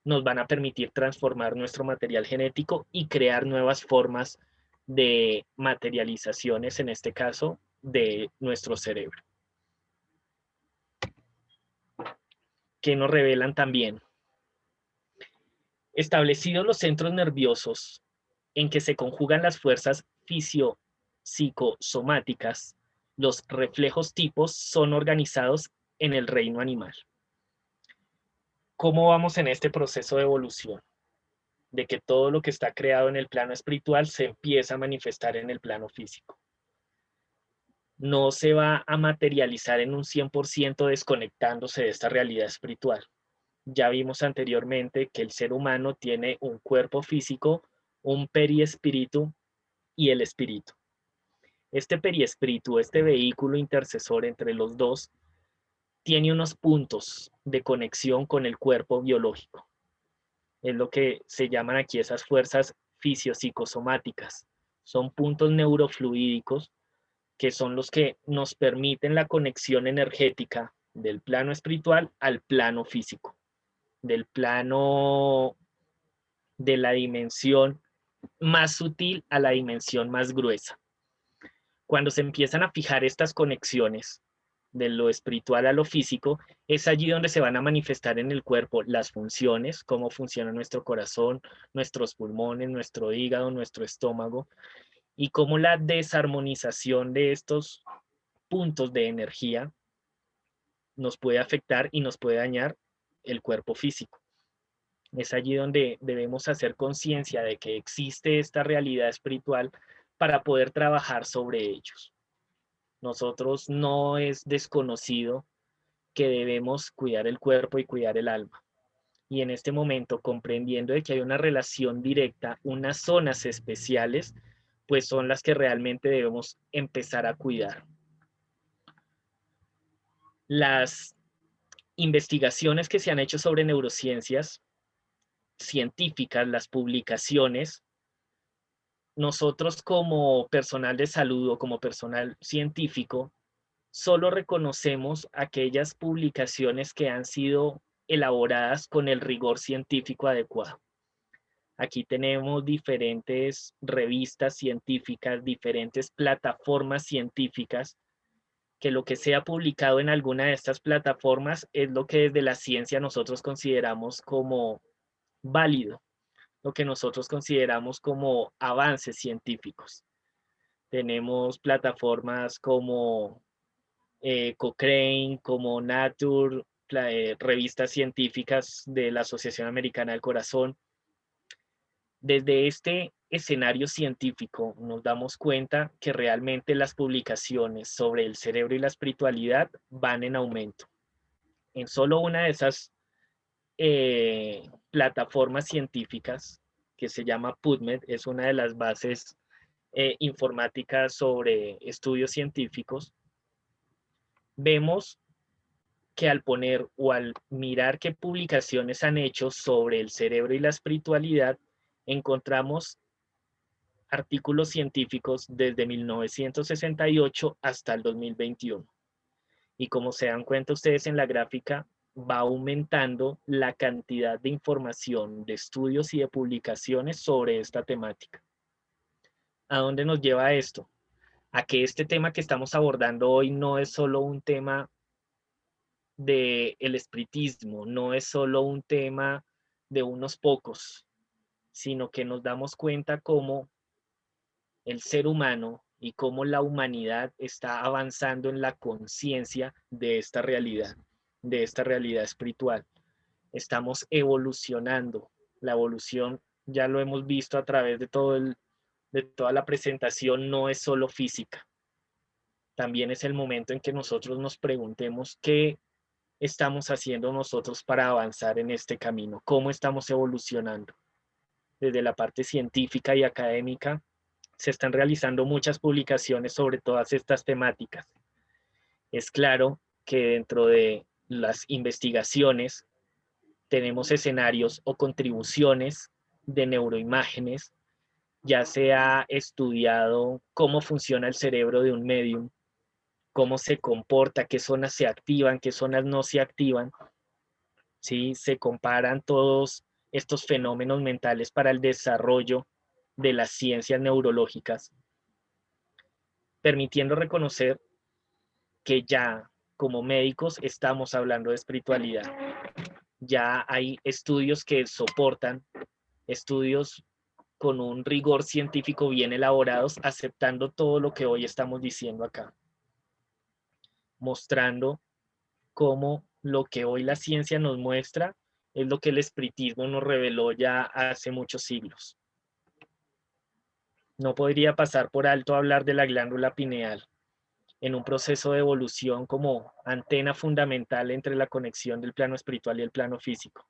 nos van a permitir transformar nuestro material genético y crear nuevas formas de materializaciones, en este caso, de nuestro cerebro. Que nos revelan también. Establecidos los centros nerviosos en que se conjugan las fuerzas psicosomáticas, los reflejos tipos son organizados en el reino animal. ¿Cómo vamos en este proceso de evolución? De que todo lo que está creado en el plano espiritual se empieza a manifestar en el plano físico. No se va a materializar en un 100% desconectándose de esta realidad espiritual. Ya vimos anteriormente que el ser humano tiene un cuerpo físico, un periespíritu y el espíritu. Este periespíritu, este vehículo intercesor entre los dos, tiene unos puntos de conexión con el cuerpo biológico. Es lo que se llaman aquí esas fuerzas fisiopsicosomáticas. Son puntos neurofluídicos que son los que nos permiten la conexión energética del plano espiritual al plano físico, del plano de la dimensión más sutil a la dimensión más gruesa. Cuando se empiezan a fijar estas conexiones de lo espiritual a lo físico, es allí donde se van a manifestar en el cuerpo las funciones, cómo funciona nuestro corazón, nuestros pulmones, nuestro hígado, nuestro estómago, y cómo la desarmonización de estos puntos de energía nos puede afectar y nos puede dañar el cuerpo físico. Es allí donde debemos hacer conciencia de que existe esta realidad espiritual para poder trabajar sobre ellos. Nosotros no es desconocido que debemos cuidar el cuerpo y cuidar el alma. Y en este momento, comprendiendo de que hay una relación directa, unas zonas especiales, pues son las que realmente debemos empezar a cuidar. Las investigaciones que se han hecho sobre neurociencias científicas, las publicaciones, nosotros como personal de salud o como personal científico, solo reconocemos aquellas publicaciones que han sido elaboradas con el rigor científico adecuado. Aquí tenemos diferentes revistas científicas, diferentes plataformas científicas, que lo que sea publicado en alguna de estas plataformas es lo que desde la ciencia nosotros consideramos como válido, lo que nosotros consideramos como avances científicos. Tenemos plataformas como Cochrane, como Nature, revistas científicas de la Asociación Americana del Corazón. Desde este escenario científico nos damos cuenta que realmente las publicaciones sobre el cerebro y la espiritualidad van en aumento. En solo una de esas plataformas científicas, que se llama PubMed, es una de las bases informáticas sobre estudios científicos, vemos que al poner o al mirar qué publicaciones han hecho sobre el cerebro y la espiritualidad, encontramos artículos científicos desde 1968 hasta el 2021. Y como se dan cuenta ustedes en la gráfica, va aumentando la cantidad de información, de estudios y de publicaciones sobre esta temática. ¿A dónde nos lleva esto? A que este tema que estamos abordando hoy no es solo un tema del espiritismo, no es solo un tema de unos pocos, sino que nos damos cuenta cómo el ser humano y cómo la humanidad está avanzando en la conciencia de esta realidad espiritual. Estamos evolucionando. La evolución, ya lo hemos visto a través de de toda la presentación, no es solo física. También es el momento en que nosotros nos preguntemos qué estamos haciendo nosotros para avanzar en este camino, cómo estamos evolucionando. Desde la parte científica y académica, se están realizando muchas publicaciones sobre todas estas temáticas. Es claro que dentro de las investigaciones tenemos escenarios o contribuciones de neuroimágenes. Ya se ha estudiado cómo funciona el cerebro de un medium, cómo se comporta, qué zonas se activan, qué zonas no se activan. ¿Sí? Se comparan todos estos fenómenos mentales para el desarrollo de las ciencias neurológicas, permitiendo reconocer que ya como médicos estamos hablando de espiritualidad. Ya hay estudios que soportan, estudios con un rigor científico bien elaborados, aceptando todo lo que hoy estamos diciendo acá, mostrando cómo lo que hoy la ciencia nos muestra es lo que el espiritismo nos reveló ya hace muchos siglos. No podría pasar por alto hablar de la glándula pineal en un proceso de evolución como antena fundamental entre la conexión del plano espiritual y el plano físico.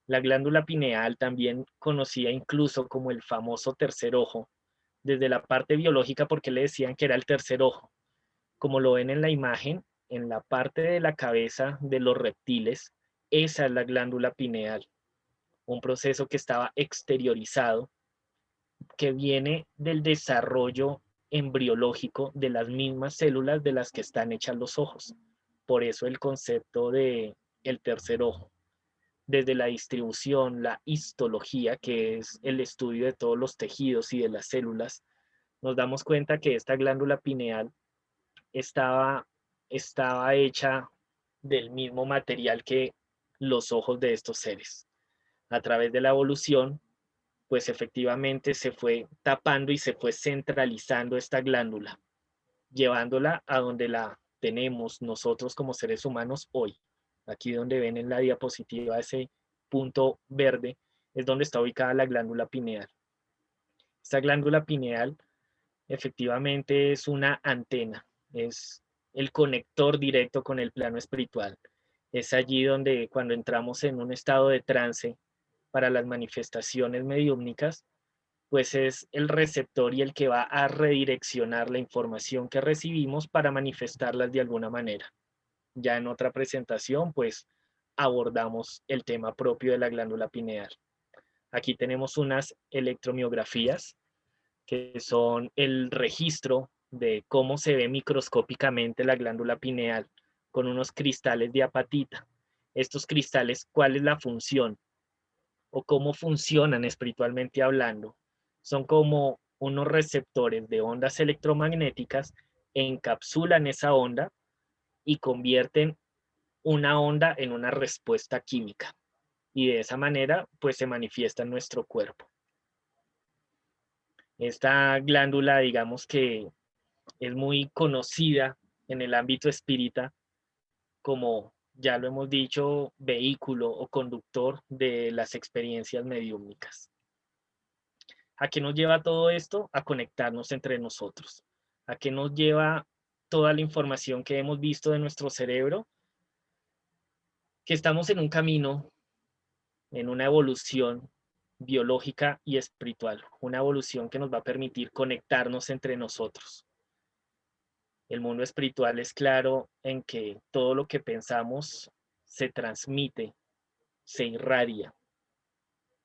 La glándula pineal, también conocida incluso como el famoso tercer ojo, desde la parte biológica porque le decían que era el tercer ojo. Como lo ven en la imagen, en la parte de la cabeza de los reptiles, esa es la glándula pineal, un proceso que estaba exteriorizado, que viene del desarrollo embriológico de las mismas células de las que están hechas los ojos. Por eso el concepto de el tercer ojo. Desde la distribución, la histología, que es el estudio de todos los tejidos y de las células, nos damos cuenta que esta glándula pineal estaba, estaba hecha del mismo material que los ojos de estos seres. A través de la evolución, pues efectivamente se fue tapando y se fue centralizando esta glándula, llevándola a donde tenemos nosotros como seres humanos hoy. Aquí donde ven en la diapositiva ese punto verde, es donde está ubicada la glándula pineal. Esta glándula pineal efectivamente es una antena, es el conector directo con el plano espiritual. Es allí donde cuando entramos en un estado de trance para las manifestaciones mediúmnicas, pues es el receptor y el que va a redireccionar la información que recibimos para manifestarlas de alguna manera. Ya en otra presentación, pues abordamos el tema propio de la glándula pineal. Aquí tenemos unas electromiografías que son el registro de cómo se ve microscópicamente la glándula pineal con unos cristales de apatita. Estos cristales, ¿cuál es la función? O cómo funcionan espiritualmente hablando. Son como unos receptores de ondas electromagnéticas, encapsulan esa onda y convierten una onda en una respuesta química. Y de esa manera, pues se manifiesta en nuestro cuerpo. Esta glándula, digamos que es muy conocida en el ámbito espírita como, ya lo hemos dicho, vehículo o conductor de las experiencias mediúmnicas. ¿A qué nos lleva todo esto? A conectarnos entre nosotros. ¿A qué nos lleva toda la información que hemos visto de nuestro cerebro? Que estamos en un camino, en una evolución biológica y espiritual, una evolución que nos va a permitir conectarnos entre nosotros. El mundo espiritual es claro en que todo lo que pensamos se transmite, se irradia.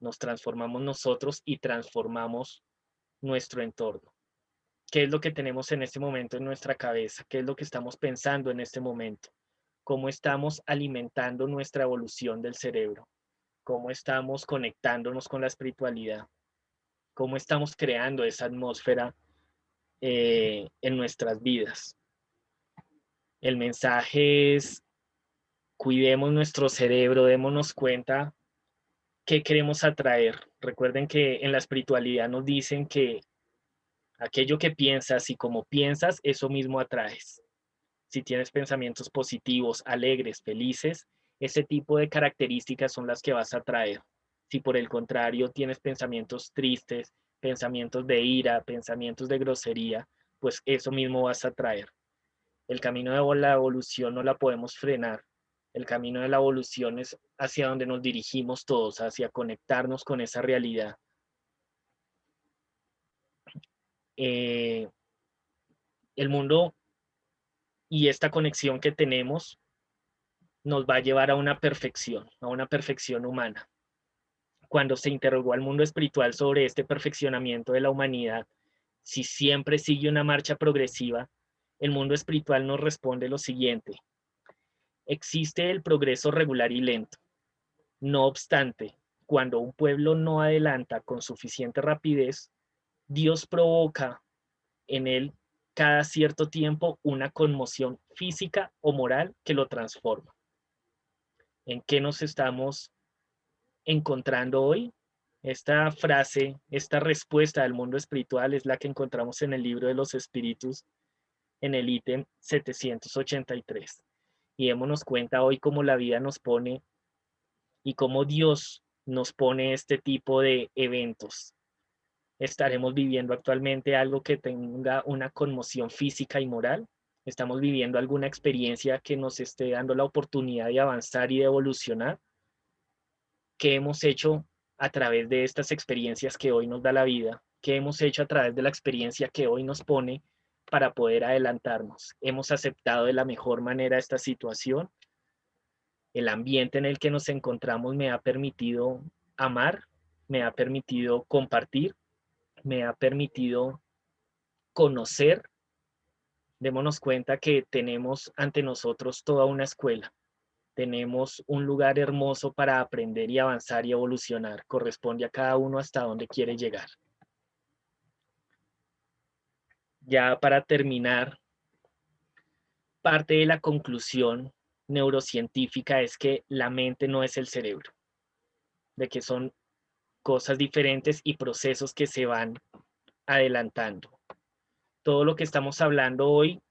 Nos transformamos nosotros y transformamos nuestro entorno. ¿Qué es lo que tenemos en este momento en nuestra cabeza? ¿Qué es lo que estamos pensando en este momento? ¿Cómo estamos alimentando nuestra evolución del cerebro? ¿Cómo estamos conectándonos con la espiritualidad? ¿Cómo estamos creando esa atmósfera en nuestras vidas? El mensaje es: cuidemos nuestro cerebro, démonos cuenta qué queremos atraer. Recuerden que en la espiritualidad nos dicen que aquello que piensas y como piensas, eso mismo atraes. Si tienes pensamientos positivos, alegres, felices, ese tipo de características son las que vas a atraer. Si por el contrario tienes pensamientos tristes, pensamientos de ira, pensamientos de grosería, pues eso mismo vas a atraer. El camino de la evolución no la podemos frenar. El camino de la evolución es hacia donde nos dirigimos todos, hacia conectarnos con esa realidad. El mundo y esta conexión que tenemos nos va a llevar a una perfección humana. Cuando se interrogó al mundo espiritual sobre este perfeccionamiento de la humanidad, si siempre sigue una marcha progresiva, el mundo espiritual nos responde lo siguiente: existe el progreso regular y lento. No obstante, cuando un pueblo no adelanta con suficiente rapidez, Dios provoca en él cada cierto tiempo una conmoción física o moral que lo transforma. ¿En qué nos estamos encontrando hoy? Esta frase, esta respuesta del mundo espiritual es la que encontramos en el libro de los espíritus, en el ítem 783. Y démonos cuenta hoy cómo la vida nos pone y cómo Dios nos pone este tipo de eventos. ¿Estaremos viviendo actualmente algo que tenga una conmoción física y moral? ¿Estamos viviendo alguna experiencia que nos esté dando la oportunidad de avanzar y de evolucionar? ¿Qué hemos hecho a través de estas experiencias que hoy nos da la vida? ¿Qué hemos hecho a través de la experiencia que hoy nos pone para poder adelantarnos? ¿Hemos aceptado de la mejor manera esta situación? ¿El ambiente en el que nos encontramos me ha permitido amar? ¿Me ha permitido compartir? ¿Me ha permitido conocer? Démonos cuenta que tenemos ante nosotros toda una escuela. Tenemos un lugar hermoso para aprender y avanzar y evolucionar. Corresponde a cada uno hasta donde quiere llegar. Ya para terminar, parte de la conclusión neurocientífica es que la mente no es el cerebro, de que son cosas diferentes y procesos que se van adelantando. Todo lo que estamos hablando hoy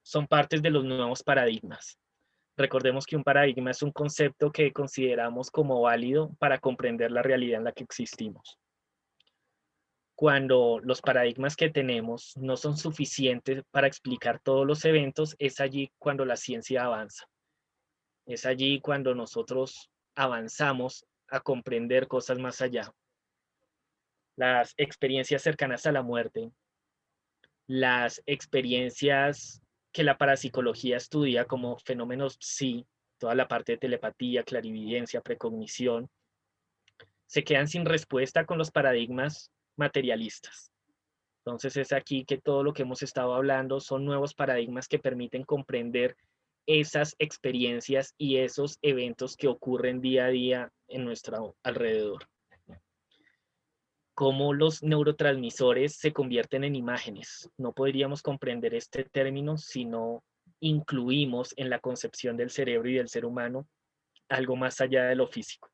son partes de los nuevos paradigmas. Recordemos que un paradigma es un concepto que consideramos como válido para comprender la realidad en la que existimos. Cuando los paradigmas que tenemos no son suficientes para explicar todos los eventos, es allí cuando la ciencia avanza. Es allí cuando nosotros avanzamos a comprender cosas más allá. Las experiencias cercanas a la muerte, las experiencias que la parapsicología estudia como fenómenos psi, toda la parte de telepatía, clarividencia, precognición, se quedan sin respuesta con los paradigmas materialistas. Entonces es aquí que todo lo que hemos estado hablando son nuevos paradigmas que permiten comprender esas experiencias y esos eventos que ocurren día a día en nuestro alrededor. Cómo los neurotransmisores se convierten en imágenes. No podríamos comprender este término si no incluimos en la concepción del cerebro y del ser humano algo más allá de lo físico.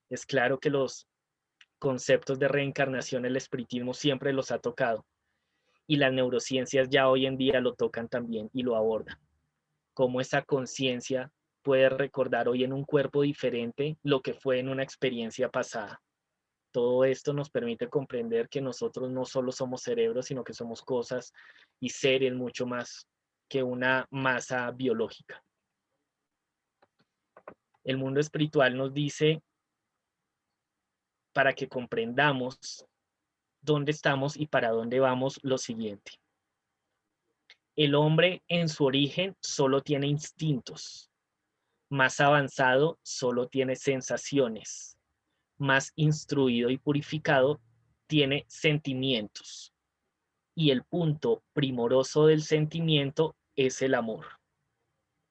Es claro que los conceptos de reencarnación, el espiritismo siempre los ha tocado y las neurociencias ya hoy en día lo tocan también y lo abordan. Cómo esa conciencia puede recordar hoy en un cuerpo diferente lo que fue en una experiencia pasada. Todo esto nos permite comprender que nosotros no solo somos cerebros, sino que somos cosas y seres mucho más que una masa biológica. El mundo espiritual nos dice, para que comprendamos dónde estamos y para dónde vamos, lo siguiente. El hombre en su origen solo tiene instintos, más avanzado solo tiene sensaciones, más instruido y purificado tiene sentimientos. Y el punto primoroso del sentimiento es el amor.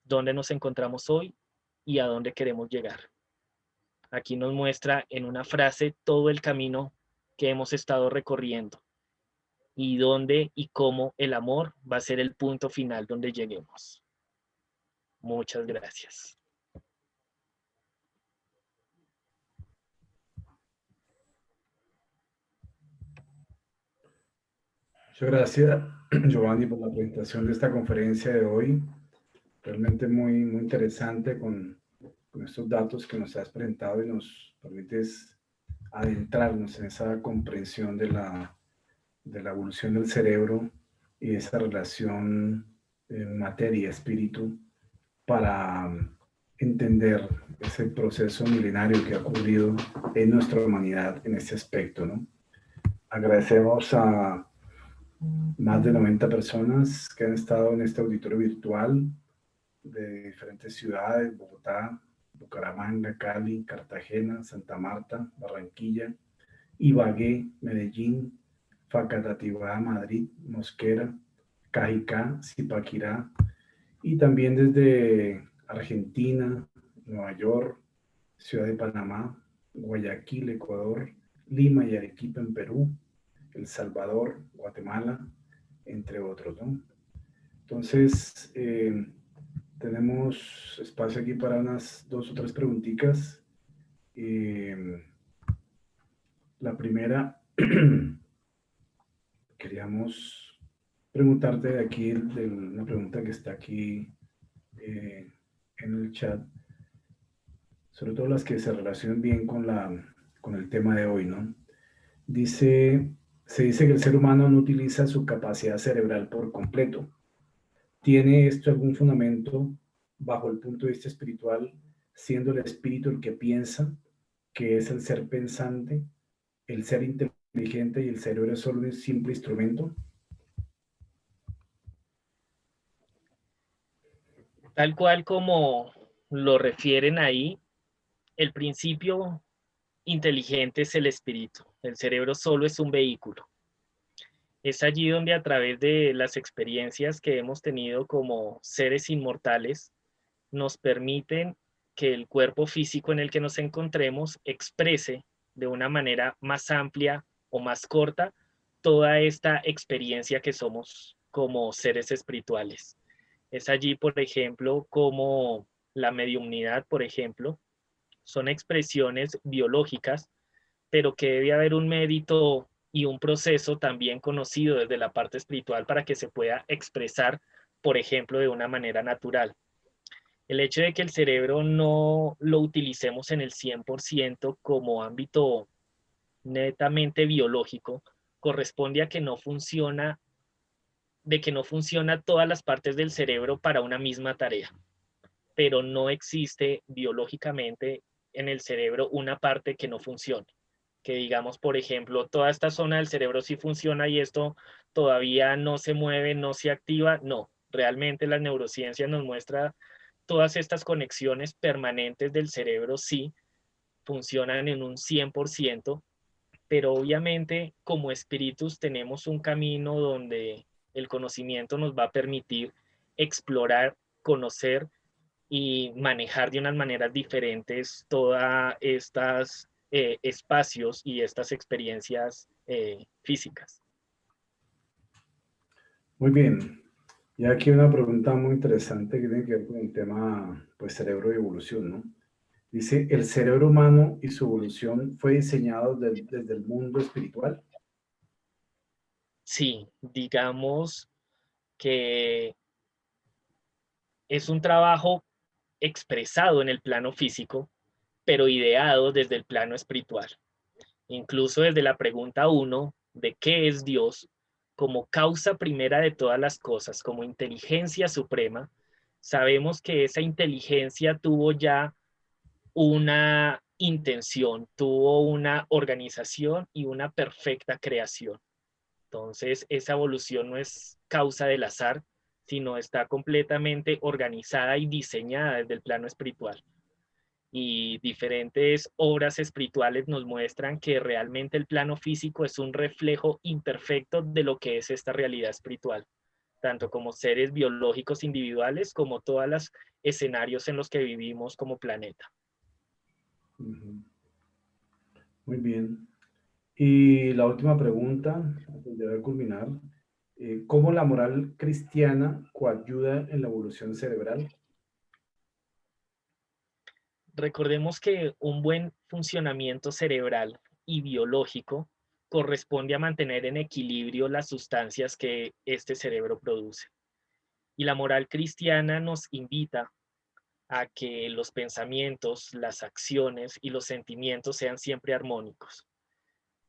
¿Dónde nos encontramos hoy y a dónde queremos llegar? Aquí nos muestra en una frase todo el camino que hemos estado recorriendo y dónde y cómo el amor va a ser el punto final donde lleguemos. Muchas gracias. Muchas gracias, Giovanni, por la presentación de esta conferencia de hoy. Realmente muy interesante con estos datos que nos has presentado y nos permites adentrarnos en esa comprensión de la evolución del cerebro y esa relación materia-espíritu para entender ese proceso milenario que ha ocurrido en nuestra humanidad en este aspecto, ¿no? Agradecemos a más de 90 personas que han estado en este auditorio virtual de diferentes ciudades: Bogotá, Bucaramanga, Cali, Cartagena, Santa Marta, Barranquilla, Ibagué, Medellín, Facatativá, Madrid, Mosquera, Cajicá, Zipaquirá, y también desde Argentina, Nueva York, Ciudad de Panamá, Guayaquil, Ecuador, Lima y Arequipa en Perú, El Salvador, Guatemala, entre otros, ¿no? Entonces, tenemos espacio aquí para unas 2 o 3 preguntitas. La primera, queríamos preguntarte de aquí, de una pregunta que está aquí en el chat, sobre todo las que se relacionan bien con el tema de hoy, ¿no? Se dice que el ser humano no utiliza su capacidad cerebral por completo. ¿Tiene esto algún fundamento bajo el punto de vista espiritual, siendo el espíritu el que piensa, que es el ser pensante, el ser inteligente, y el cerebro es solo un simple instrumento? Tal cual como lo refieren ahí, el principio inteligente es el espíritu. El cerebro solo es un vehículo. Es allí donde a través de las experiencias que hemos tenido como seres inmortales, nos permiten que el cuerpo físico en el que nos encontremos exprese de una manera más amplia o más corta toda esta experiencia que somos como seres espirituales. Es allí, por ejemplo, como la mediumnidad, por ejemplo, son expresiones biológicas, pero que debe haber un mérito y un proceso también conocido desde la parte espiritual para que se pueda expresar por ejemplo, de una manera natural. El hecho de que el cerebro no lo utilicemos en el 100% como ámbito netamente biológico corresponde a que no funciona, de que no funciona todas las partes del cerebro para una misma tarea, pero no existe biológicamente en el cerebro una parte que no funcione. Que digamos, por ejemplo, toda esta zona del cerebro sí funciona y esto todavía no se mueve, no se activa. No, realmente la neurociencia nos muestra todas estas conexiones permanentes del cerebro sí funcionan en un 100%, pero obviamente como espíritus tenemos un camino donde el conocimiento nos va a permitir explorar, conocer y manejar de unas maneras diferentes todas estas espacios y estas experiencias físicas. Muy bien. Y aquí una pregunta muy interesante que tiene que ver con el tema, pues, cerebro y evolución, ¿no? Dice, ¿el cerebro humano y su evolución fue diseñado desde el mundo espiritual? Sí, digamos que es un trabajo expresado en el plano físico, pero ideado desde el plano espiritual. Incluso desde la pregunta uno de qué es Dios, como causa primera de todas las cosas, como inteligencia suprema, sabemos que esa inteligencia tuvo ya una intención, tuvo una organización y una perfecta creación. Entonces, esa evolución no es causa del azar, sino está completamente organizada y diseñada desde el plano espiritual. Y diferentes obras espirituales nos muestran que realmente el plano físico es un reflejo imperfecto de lo que es esta realidad espiritual, tanto como seres biológicos individuales como todos los escenarios en los que vivimos como planeta. Ujú. Muy bien. Y la última pregunta, antes de culminar, ¿cómo la moral cristiana coayuda en la evolución cerebral? Recordemos que un buen funcionamiento cerebral y biológico corresponde a mantener en equilibrio las sustancias que este cerebro produce. Y la moral cristiana nos invita a que los pensamientos, las acciones y los sentimientos sean siempre armónicos.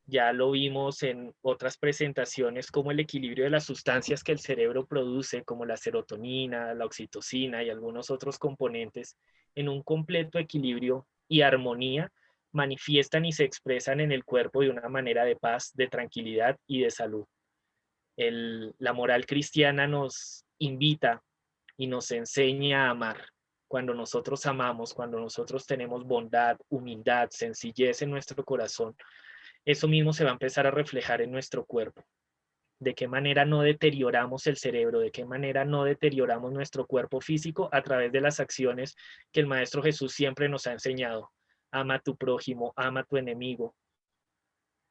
Ya lo vimos en otras presentaciones como el equilibrio de las sustancias que el cerebro produce, como la serotonina, la oxitocina y algunos otros componentes, en un completo equilibrio y armonía, manifiestan y se expresan en el cuerpo de una manera de paz, de tranquilidad y de salud. La moral cristiana nos invita y nos enseña a amar. Cuando nosotros amamos, cuando nosotros tenemos bondad, humildad, sencillez en nuestro corazón, eso mismo se va a empezar a reflejar en nuestro cuerpo. De qué manera no deterioramos el cerebro, de qué manera no deterioramos nuestro cuerpo físico a través de las acciones que el Maestro Jesús siempre nos ha enseñado. Ama a tu prójimo, ama a tu enemigo,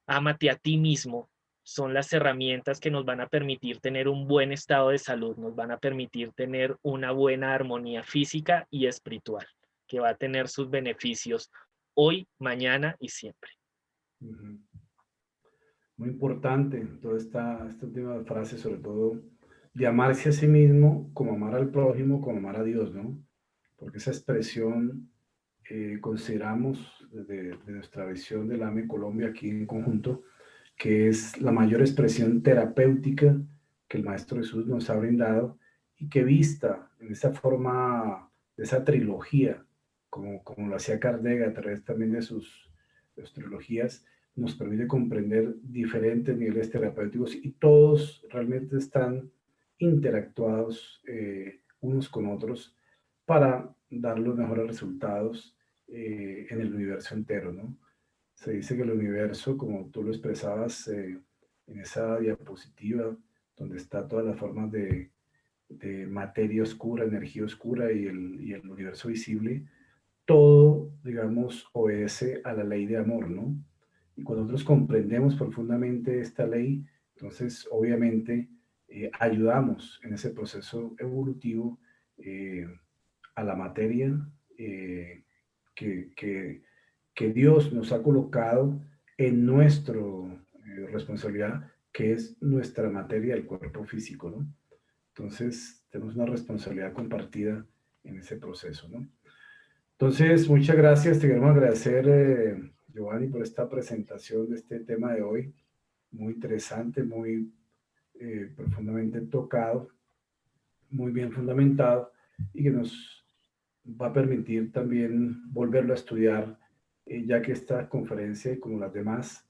ámate a ti mismo. Son las herramientas que nos van a permitir tener un buen estado de salud, nos van a permitir tener una buena armonía física y espiritual, que va a tener sus beneficios hoy, mañana y siempre. Ujú. Muy importante toda esta última frase, sobre todo de amarse a sí mismo, como amar al prójimo, como amar a Dios, ¿no? Porque esa expresión consideramos desde de nuestra visión del AME Colombia aquí en conjunto, que es la mayor expresión terapéutica que el Maestro Jesús nos ha brindado y que vista en esa forma, de esa trilogía, como lo hacía Kardec a través también de sus trilogías, nos permite comprender diferentes niveles terapéuticos y todos realmente están interactuados unos con otros para dar los mejores resultados en el universo entero, ¿no? Se dice que el universo, como tú lo expresabas en esa diapositiva, donde está todas las formas de materia oscura, energía oscura y el universo visible, todo, digamos, obedece a la ley de amor, ¿no? Y cuando nosotros comprendemos profundamente esta ley, entonces obviamente ayudamos en ese proceso evolutivo eh, a la materia eh, que, que, que, Dios nos ha colocado en nuestra responsabilidad, que es nuestra materia, el cuerpo físico, ¿no? Entonces, tenemos una responsabilidad compartida en ese proceso, ¿no? Entonces, muchas gracias. Te queremos agradecer, Giovanni, por esta presentación de este tema de hoy. Muy interesante, muy profundamente tocado, muy bien fundamentado y que nos va a permitir también volverlo a estudiar, ya que esta conferencia y como las demás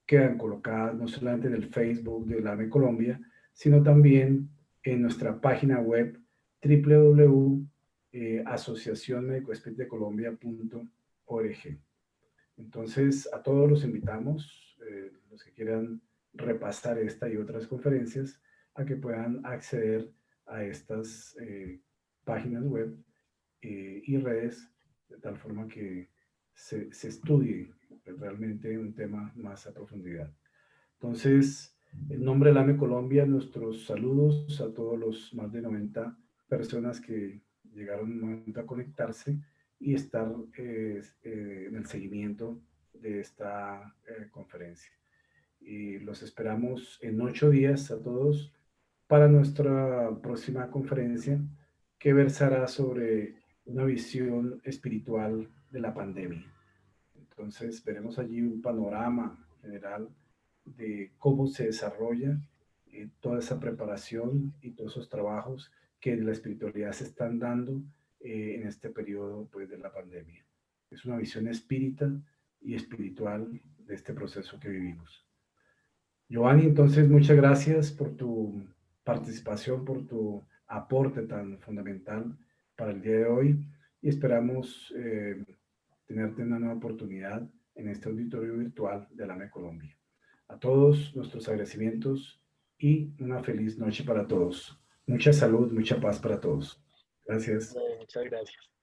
quedan colocadas no solamente en el Facebook de la AME Colombia, sino también en nuestra página web www.asociacionmedicoespíritacolombia.org. Entonces, a todos los invitamos, los que quieran repasar esta y otras conferencias, a que puedan acceder a estas páginas web y redes, de tal forma que se estudie realmente un tema más a profundidad. Entonces, en nombre de la AME Colombia, nuestros saludos a todos los más de 90 personas que llegaron un momento a conectarse y estar en el seguimiento de esta conferencia. Y los esperamos en 8 días a todos para nuestra próxima conferencia, que versará sobre una visión espiritual de la pandemia. Entonces veremos allí un panorama general de cómo se desarrolla toda esa preparación y todos esos trabajos que en la espiritualidad se están dando en este periodo pues, de la pandemia. Es una visión espírita y espiritual de este proceso que vivimos. Giovanni, entonces muchas gracias por tu participación, por tu aporte tan fundamental para el día de hoy y esperamos tenerte una nueva oportunidad en este auditorio virtual de la AME Colombia. A todos nuestros agradecimientos y una feliz noche para todos. Mucha salud, mucha paz para todos. Gracias. Muchas gracias.